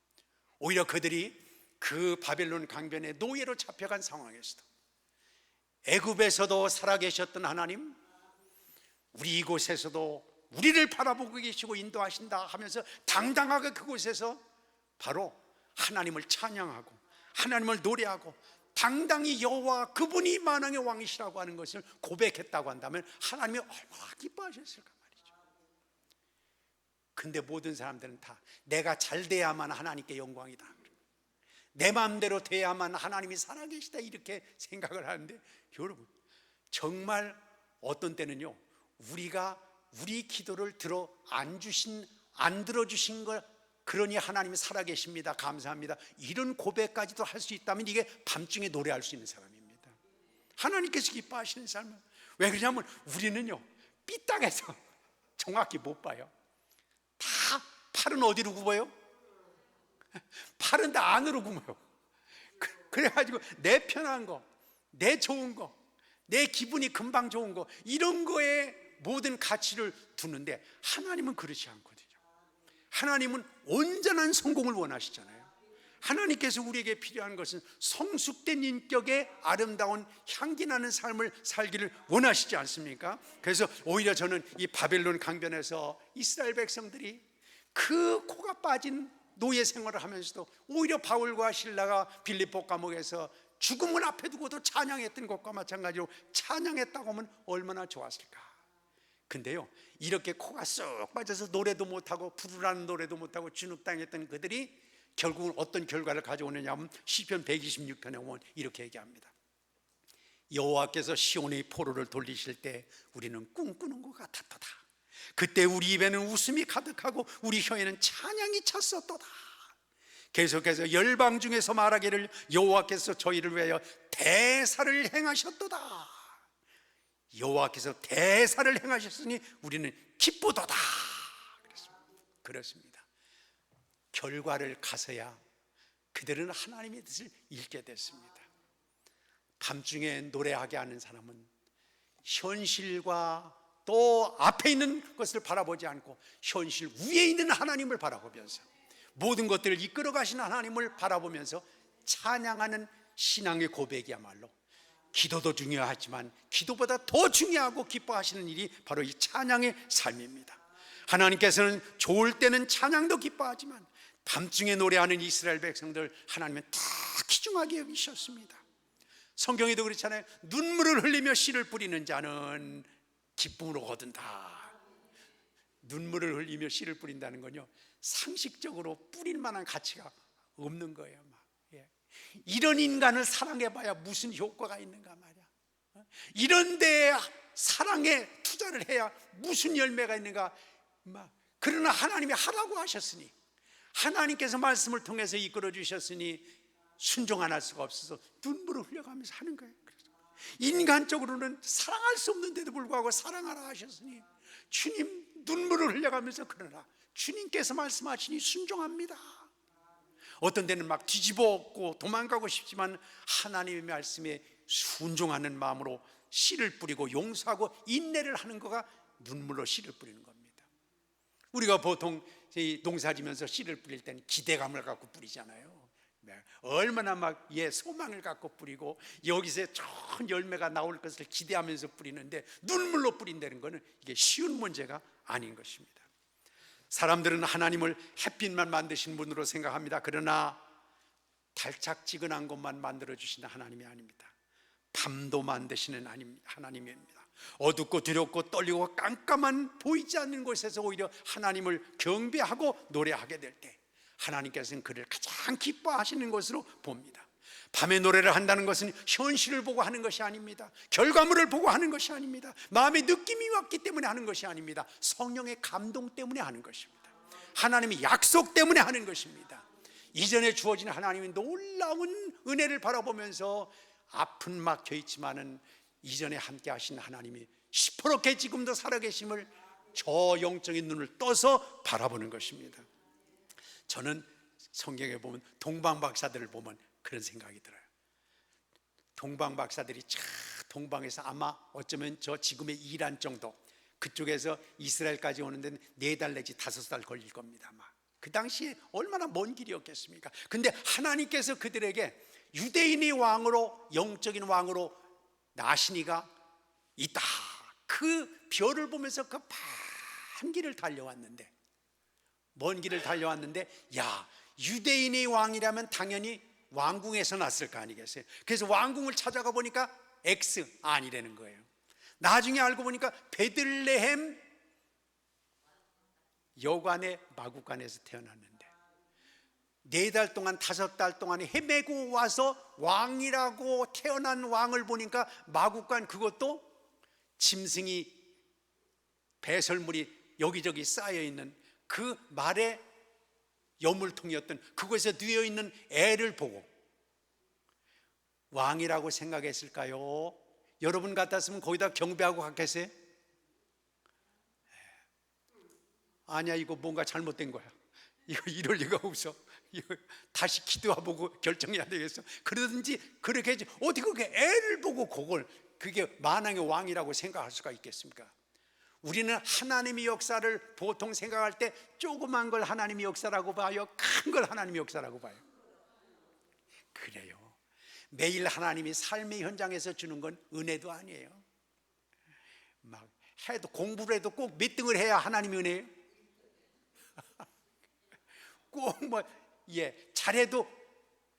오히려 그들이 그 바벨론 강변에 노예로 잡혀간 상황에서도 애굽에서도 살아계셨던 하나님, 우리 이곳에서도 우리를 바라보고 계시고 인도하신다 하면서 당당하게 그곳에서 바로 하나님을 찬양하고 하나님을 노래하고 당당히 여호와 그분이 만왕의 왕이시라고 하는 것을 고백했다고 한다면 하나님이 얼마나 기뻐하셨을까 말이죠. 근데 모든 사람들은 다 내가 잘 돼야만 하나님께 영광이다, 내 마음대로 돼야만 하나님이 살아계시다 이렇게 생각을 하는데, 여러분 정말 어떤 때는요 우리가 우리 기도를 안 들어주신 걸 그러니 하나님이 살아계십니다, 감사합니다 이런 고백까지도 할 수 있다면 이게 밤중에 노래할 수 있는 사람입니다. 하나님께서 기뻐하시는 삶은. 왜 그러냐면 우리는요 삐딱해서 정확히 못 봐요. 다 팔은 어디로 굽어요? 팔은 다 안으로 굽어요. 그래가지고 내 편한 거, 내 좋은 거, 내 기분이 금방 좋은 거 이런 거에 모든 가치를 두는데 하나님은 그렇지 않거든요. 하나님은 온전한 성공을 원하시잖아요. 하나님께서 우리에게 필요한 것은 성숙된 인격의 아름다운 향기 나는 삶을 살기를 원하시지 않습니까? 그래서 오히려 저는 이 바벨론 강변에서 이스라엘 백성들이 그 코가 빠진 노예 생활을 하면서도 오히려 바울과 실라가 빌립보 감옥에서 죽음을 앞에 두고도 찬양했던 것과 마찬가지로 찬양했다고 하면 얼마나 좋았을까. 근데요 이렇게 코가 쏙 빠져서 노래도 못하고 부르라는 노래도 못하고 주눅당했던 그들이 결국은 어떤 결과를 가져오느냐 하면 시편 126편에 보면 이렇게 얘기합니다. 여호와께서 시온의 포로를 돌리실 때 우리는 꿈꾸는 것 같았도다. 그때 우리 입에는 웃음이 가득하고 우리 혀에는 찬양이 찼었도다. 계속해서 열방 중에서 말하기를 여호와께서 저희를 위하여 대사를 행하셨도다. 여호와께서 대사를 행하셨으니 우리는 기쁘도다. 그렇습니다. 결과를 가서야 그들은 하나님의 뜻을 읽게 됐습니다. 밤중에 노래하게 하는 사람은 현실과 또 앞에 있는 것을 바라보지 않고 현실 위에 있는 하나님을 바라보면서 모든 것들을 이끌어 가시는 하나님을 바라보면서 찬양하는 신앙의 고백이야말로 기도도 중요하지만 기도보다 더 중요하고 기뻐하시는 일이 바로 이 찬양의 삶입니다. 하나님께서는 좋을 때는 찬양도 기뻐하지만 밤중에 노래하는 이스라엘 백성들 하나님은 특히 중하게 여기셨습니다. 성경에도 그렇잖아요. 눈물을 흘리며 씨를 뿌리는 자는 기쁨으로 거둔다. 눈물을 흘리며 씨를 뿌린다는 건요 상식적으로 뿌릴 만한 가치가 없는 거예요. 이런 인간을 사랑해봐야 무슨 효과가 있는가 말이야. 이런 데에 사랑에 투자를 해야 무슨 열매가 있는가. 그러나 하나님이 하라고 하셨으니, 하나님께서 말씀을 통해서 이끌어 주셨으니 순종 안 할 수가 없어서 눈물을 흘려가면서 하는 거예요. 인간적으로는 사랑할 수 없는데도 불구하고 사랑하라 하셨으니 주님 눈물을 흘려가면서 그러나 주님께서 말씀하시니 순종합니다. 어떤 데는 막 뒤집어 엎고 도망가고 싶지만 하나님의 말씀에 순종하는 마음으로 씨를 뿌리고 용서하고 인내를 하는 거가 눈물로 씨를 뿌리는 겁니다. 우리가 보통 농사지면서 씨를 뿌릴 때는 기대감을 갖고 뿌리잖아요. 얼마나 막 소망을 갖고 뿌리고 여기서 좋은 열매가 나올 것을 기대하면서 뿌리는데 눈물로 뿌린다는 것은 이게 쉬운 문제가 아닌 것입니다. 사람들은 하나님을 햇빛만 만드신 분으로 생각합니다. 그러나 달짝지근한 것만 만들어주시는 하나님이 아닙니다. 밤도 만드시는 하나님입니다. 어둡고 두렵고 떨리고 깜깜한 보이지 않는 곳에서 오히려 하나님을 경배하고 노래하게 될 때 하나님께서는 그를 가장 기뻐하시는 것으로 봅니다. 밤에 노래를 한다는 것은 현실을 보고 하는 것이 아닙니다. 결과물을 보고 하는 것이 아닙니다. 마음의 느낌이 왔기 때문에 하는 것이 아닙니다. 성령의 감동 때문에 하는 것입니다. 하나님의 약속 때문에 하는 것입니다. 이전에 주어진 하나님의 놀라운 은혜를 바라보면서 앞은 막혀 있지만은 이전에 함께 하신 하나님이 시퍼렇게 지금도 살아계심을 저 영적인 눈을 떠서 바라보는 것입니다. 저는 성경에 보면 동방박사들을 보면 그런 생각이 들어요. 동방박사들이 동방에서 아마 어쩌면 저 지금의 이란 정도 그쪽에서 이스라엘까지 오는 데는 4달 내지 5달 걸릴 겁니다. 아마 그 당시에 얼마나 먼 길이었겠습니까? 근데 하나님께서 그들에게 유대인의 왕으로, 영적인 왕으로 나시니가 있다. 그 별을 보면서 그 먼 길을 달려왔는데, 먼 길을 달려왔는데, 야, 유대인의 왕이라면 당연히 왕궁에서 났을 거 아니겠어요? 그래서 왕궁을 찾아가 보니까 X 아니라는 거예요. 나중에 알고 보니까 베들레헴 여관의 마구간에서 태어났는데 4달 동안 5달 동안 헤매고 와서 왕이라고 태어난 왕을 보니까 마구간, 그것도 짐승이 배설물이 여기저기 쌓여있는 그 말의 여물통이었던 그곳에 누워있는 애를 보고 왕이라고 생각했을까요? 여러분 같았으면 거기다 경배하고 갔겠어요? 아니야, 이거 뭔가 잘못된 거야. 이거 이럴 리가 없어. 이거 다시 기도해보고 결정해야 되겠어. 그러든지 그렇게 해야지. 어떻게 그게 애를 보고 그게 만왕의 왕이라고 생각할 수가 있겠습니까? 우리는 하나님의 역사를 보통 생각할 때 조그만 걸 하나님의 역사라고 봐요? 큰 걸 하나님의 역사라고 봐요? 그래요. 매일 하나님이 삶의 현장에서 주는 건 은혜도 아니에요. 막 해도 공부를 해도 꼭 몇 등을 해야 하나님의 은혜예요? 꼭 잘해도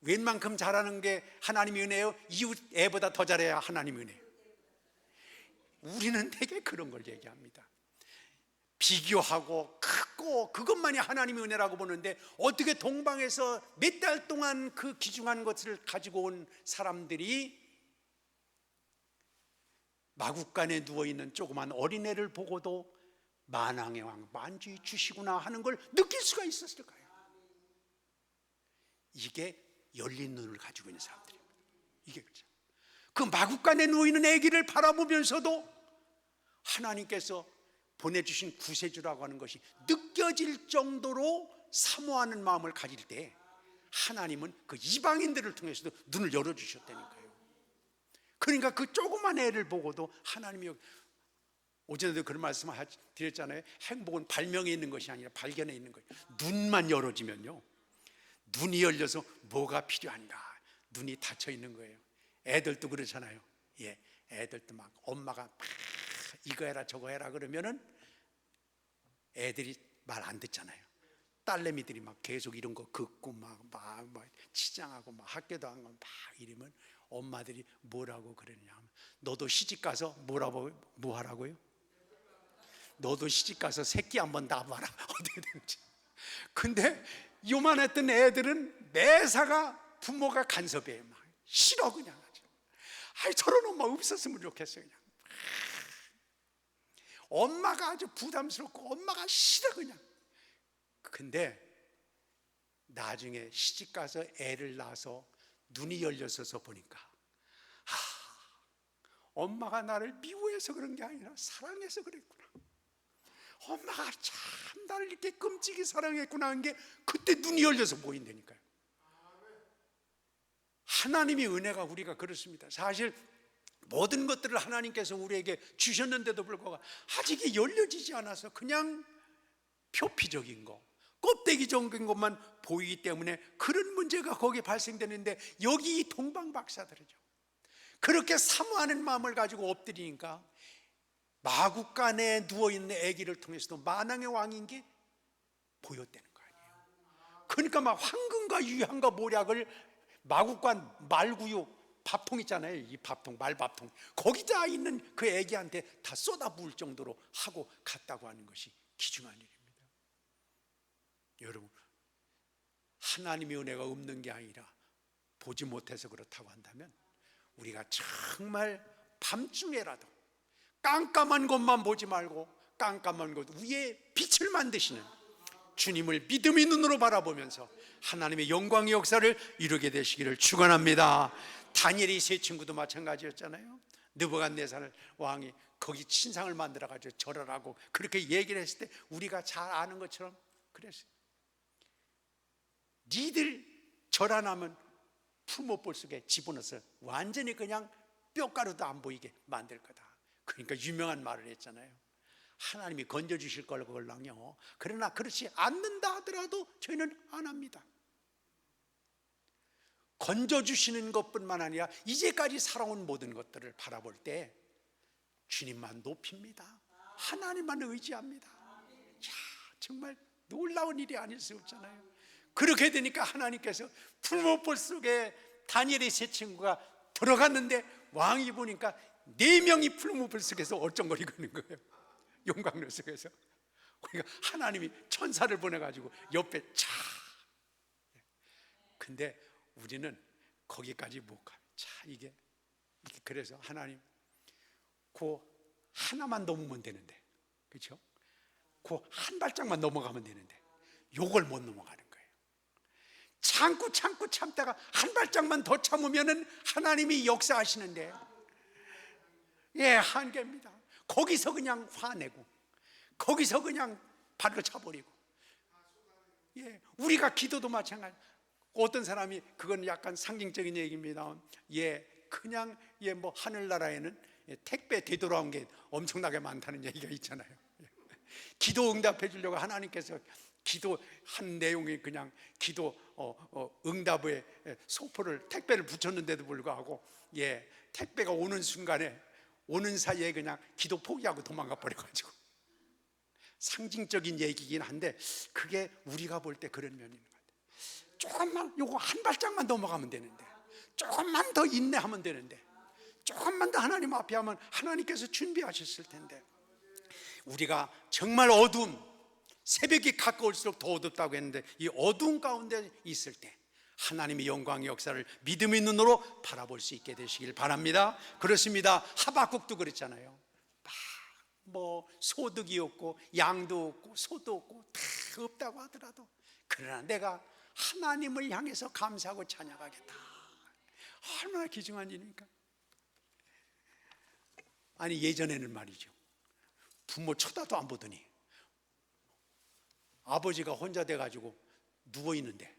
웬만큼 잘하는 게 하나님의 은혜예요? 이웃 애보다 더 잘해야 하나님의 은혜예요? 우리는 되게 그런 걸 얘기합니다. 비교하고 크고 그것만이 하나님의 은혜라고 보는데 어떻게 동방에서 몇 달 동안 그 귀중한 것을 가지고 온 사람들이 마구간에 누워있는 조그만 어린애를 보고도 만왕의 왕 만주의 주시구나 하는 걸 느낄 수가 있었을까요? 이게 열린 눈을 가지고 있는 사람들입니다. 이게 그렇죠. 그 마구간에 누워있는 아기를 바라보면서도 하나님께서 보내주신 구세주라고 하는 것이 느껴질 정도로 사모하는 마음을 가질 때 하나님은 그 이방인들을 통해서도 눈을 열어주셨다니까요. 그러니까 그 조그만 애를 보고도 하나님이, 오전에도 그런 말씀 드렸잖아요. 행복은 발명에 있는 것이 아니라 발견에 있는 거예요. 눈만 열어지면요, 눈이 열려서 뭐가 필요한가, 눈이 닫혀 있는 거예요. 애들도 그렇잖아요. 애들도 막 엄마가 막 이거 해라 저거 해라 그러면은 애들이 말 안 듣잖아요. 딸내미들이 막 계속 이런 거 긋고 막 치장하고 막 학교도 안 가고 막 이러면 엄마들이 뭐라고 그러냐 하면, 너도 시집 가서 뭐 하라고요? 너도 시집 가서 새끼 한번 낳아봐라. 어떻게 되는지. 근데 요만했던 애들은 매사가 부모가 간섭해요. 막 싫어 그냥. 아이, 저런 엄마 없었으면 좋겠어요. 그냥 엄마가 아주 부담스럽고 엄마가 싫어 그냥. 근데 나중에 시집가서 애를 낳아서 눈이 열려서서 보니까 엄마가 나를 미워해서 그런 게 아니라 사랑해서 그랬구나. 엄마가 참 나를 이렇게 끔찍이 사랑했구나 하는 게 그때 눈이 열려서 보인다니까요. 하나님의 은혜가 우리가 그렇습니다. 사실 모든 것들을 하나님께서 우리에게 주셨는데도 불구하고 아직 열려지지 않아서 그냥 표피적인 거, 껍데기적인 것만 보이기 때문에 그런 문제가 거기에 발생되는데, 여기 이 동방박사들이죠. 그렇게 사모하는 마음을 가지고 엎드리니까 마구간에 누워있는 아기를 통해서도 만왕의 왕인 게 보였다는 거 아니에요. 그러니까 막 황금과 유향과 모략을 마구간 말구유 밥통 있잖아요. 이 밥통, 말밥통, 거기다 있는 그 아기한테 다 쏟아부을 정도로 하고 갔다고 하는 것이 기중한 일입니다. 여러분, 하나님의 은혜가 없는 게 아니라 보지 못해서 그렇다고 한다면 우리가 정말 밤중에라도 깜깜한 것만 보지 말고 깜깜한 것 위에 빛을 만드시는 주님을 믿음의 눈으로 바라보면서 하나님의 영광의 역사를 이루게 되시기를 축원합니다. 다니엘의 세 친구도 마찬가지였잖아요. 느부갓네살 왕이 거기 신상을 만들어가지고 절하라고 그렇게 얘기를 했을 때 우리가 잘 아는 것처럼 그랬어요. 니들 절 안 하면 풀못볼 속에 집어넣어서 완전히 그냥 뼈가루도 안 보이게 만들 거다. 그러니까 유명한 말을 했잖아요. 하나님이 건져주실 걸걸랑요. 그러나 그렇지 않는다 하더라도 저희는 안 합니다. 건져주시는 것뿐만 아니라 이제까지 살아온 모든 것들을 바라볼 때 주님만 높입니다. 하나님만 의지합니다. 야, 정말 놀라운 일이 아닐 수 없잖아요. 그렇게 되니까 하나님께서 풀못볼 속에 다니엘의 세 친구가 들어갔는데 왕이 보니까 4명이 풀못볼 속에서 얼쩡거리고 있는 거예요. 용광로 속에서. 그러니까 하나님이 천사를 보내가지고 옆에 차. 근데 우리는 거기까지 못 가요. 자, 이게 그래서 하나님, 그 하나만 넘으면 되는데, 그렇죠? 그 한 발짝만 넘어가면 되는데 요걸 못 넘어가는 거예요. 참고 참다가 한 발짝만 더 참으면은 하나님이 역사하시는데, 예, 한계입니다. 거기서 그냥 화내고 거기서 그냥 발로 차버리고, 예, 우리가 기도도 마찬가지. 어떤 사람이 그건 약간 상징적인 얘기입니다. 예, 그냥 뭐 하늘나라에는 택배 되돌아온 게 엄청나게 많다는 얘기가 있잖아요. 기도 응답해 주려고 하나님께서 기도한 내용이 그냥 기도 응답의 소포를 택배를 붙였는데도 불구하고, 예, 택배가 오는 순간에 오는 사이에 그냥 기도 포기하고 도망가 버려가지고, 상징적인 얘기긴 한데 그게 우리가 볼 때 그런 면이 있는 것 같아요. 조금만, 요거 한 발짝만 넘어가면 되는데, 조금만 더 인내하면 되는데, 조금만 더 하나님 앞에 하면 하나님께서 준비하셨을 텐데, 우리가 정말 어두움, 새벽이 가까울수록 더 어둡다고 했는데 이 어두운 가운데 있을 때 하나님의 영광의 역사를 믿음의 눈으로 바라볼 수 있게 되시길 바랍니다. 그렇습니다. 하박국도 그랬잖아요. 뭐 소득이 없고 양도 없고 소도 없고 다 없다고 하더라도, 그러나 내가 하나님을 향해서 감사하고 찬양하겠다. 얼마나 귀중한 일입니까? 아니, 예전에는 말이죠, 부모 쳐다도 안 보더니 아버지가 혼자 돼가지고 누워있는데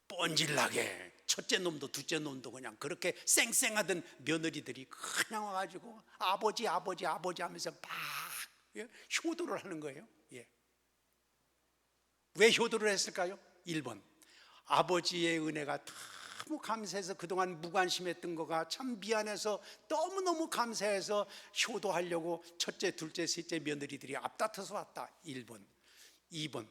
뻔질나게 첫째 놈도 둘째 놈도 그냥 그렇게 쌩쌩하던 며느리들이 그냥 와가지고 아버지 하면서 막 효도를 하는 거예요. 예. 왜 효도를 했을까요? 1번, 아버지의 은혜가 너무 감사해서 그동안 무관심했던 거가 참 미안해서 너무너무 감사해서 효도하려고 첫째, 둘째, 셋째 며느리들이 앞다퉈서 왔다. 1번. 2번,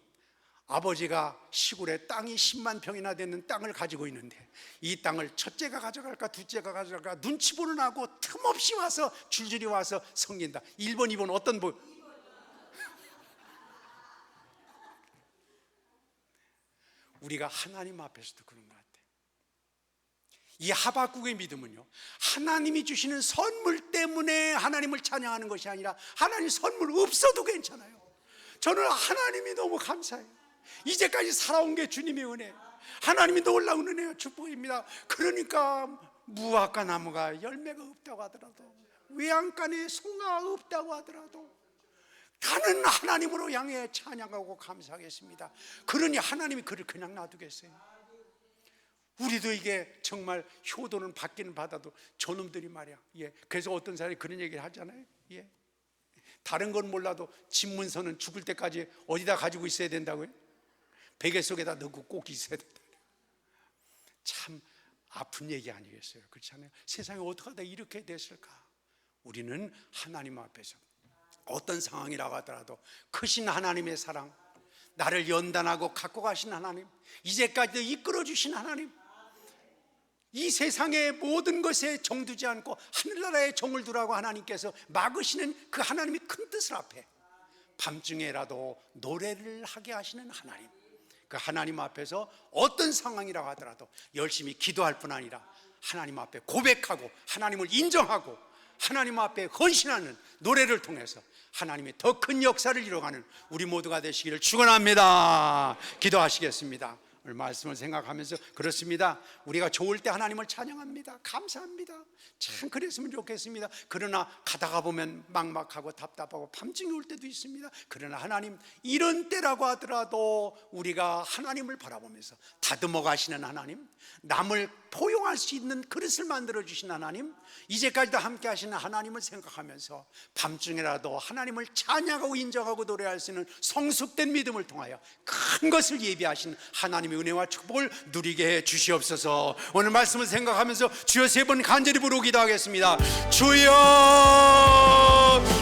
아버지가 시골에 땅이 10만 평이나 되는 땅을 가지고 있는데 이 땅을 첫째가 가져갈까 둘째가 가져갈까 눈치 보는 하고 틈없이 와서 줄줄이 와서 섬긴다. 1번, 2번 어떤 분? 우리가 하나님 앞에서도 그런 것 같아요. 이 하박국의 믿음은요, 하나님이 주시는 선물 때문에 하나님을 찬양하는 것이 아니라 하나님 선물 없어도 괜찮아요. 저는 하나님이 너무 감사해요. 이제까지 살아온 게 주님의 은혜예요. 하나님이 놀라운 은혜요, 축복입니다. 그러니까 무화과 나무가 열매가 없다고 하더라도 외양간에 송아가 없다고 하더라도 나는 하나님으로 향해 찬양하고 감사하겠습니다. 그러니 하나님이 그를 그냥 놔두겠어요? 우리도 이게 정말 효도는 받기는 받아도 저놈들이 말이야. 그래서 어떤 사람이 그런 얘기를 하잖아요. 다른 건 몰라도 집문서는 죽을 때까지 어디다 가지고 있어야 된다고요? 베개 속에다 넣고 꼭 있어야 된다. 참 아픈 얘기 아니겠어요? 그렇지 않아요? 세상에 어떻게 하다 이렇게 됐을까? 우리는 하나님 앞에서 어떤 상황이라고 하더라도 크신 하나님의 사랑, 나를 연단하고 갖고 가신 하나님, 이제까지도 이끌어 주신 하나님, 이 세상의 모든 것에 정두지 않고 하늘나라에 정을 두라고 하나님께서 막으시는 그 하나님의 큰 뜻을 앞에 밤중에라도 노래를 하게 하시는 하나님, 그 하나님 앞에서 어떤 상황이라고 하더라도 열심히 기도할 뿐 아니라 하나님 앞에 고백하고 하나님을 인정하고 하나님 앞에 헌신하는 노래를 통해서 하나님의 더 큰 역사를 이뤄가는 우리 모두가 되시기를 축원합니다. 기도하시겠습니다. 오늘 말씀을 생각하면서 그렇습니다. 우리가 좋을 때 하나님을 찬양합니다. 감사합니다. 참 그랬으면 좋겠습니다. 그러나 가다가 보면 막막하고 답답하고 밤중에 올 때도 있습니다. 그러나 하나님, 이런 때라고 하더라도 우리가 하나님을 바라보면서 다듬어 가시는 하나님, 남을 포용할 수 있는 그릇을 만들어 주신 하나님, 이제까지도 함께 하시는 하나님을 생각하면서 밤중에라도 하나님을 찬양하고 인정하고 노래할 수 있는 성숙된 믿음을 통하여 큰 것을 예비하신 하나님의 은혜와 축복을 누리게 해 주시옵소서. 오늘 말씀을 생각하면서 주여 세 번 간절히 부르고 기도하겠습니다. 주여,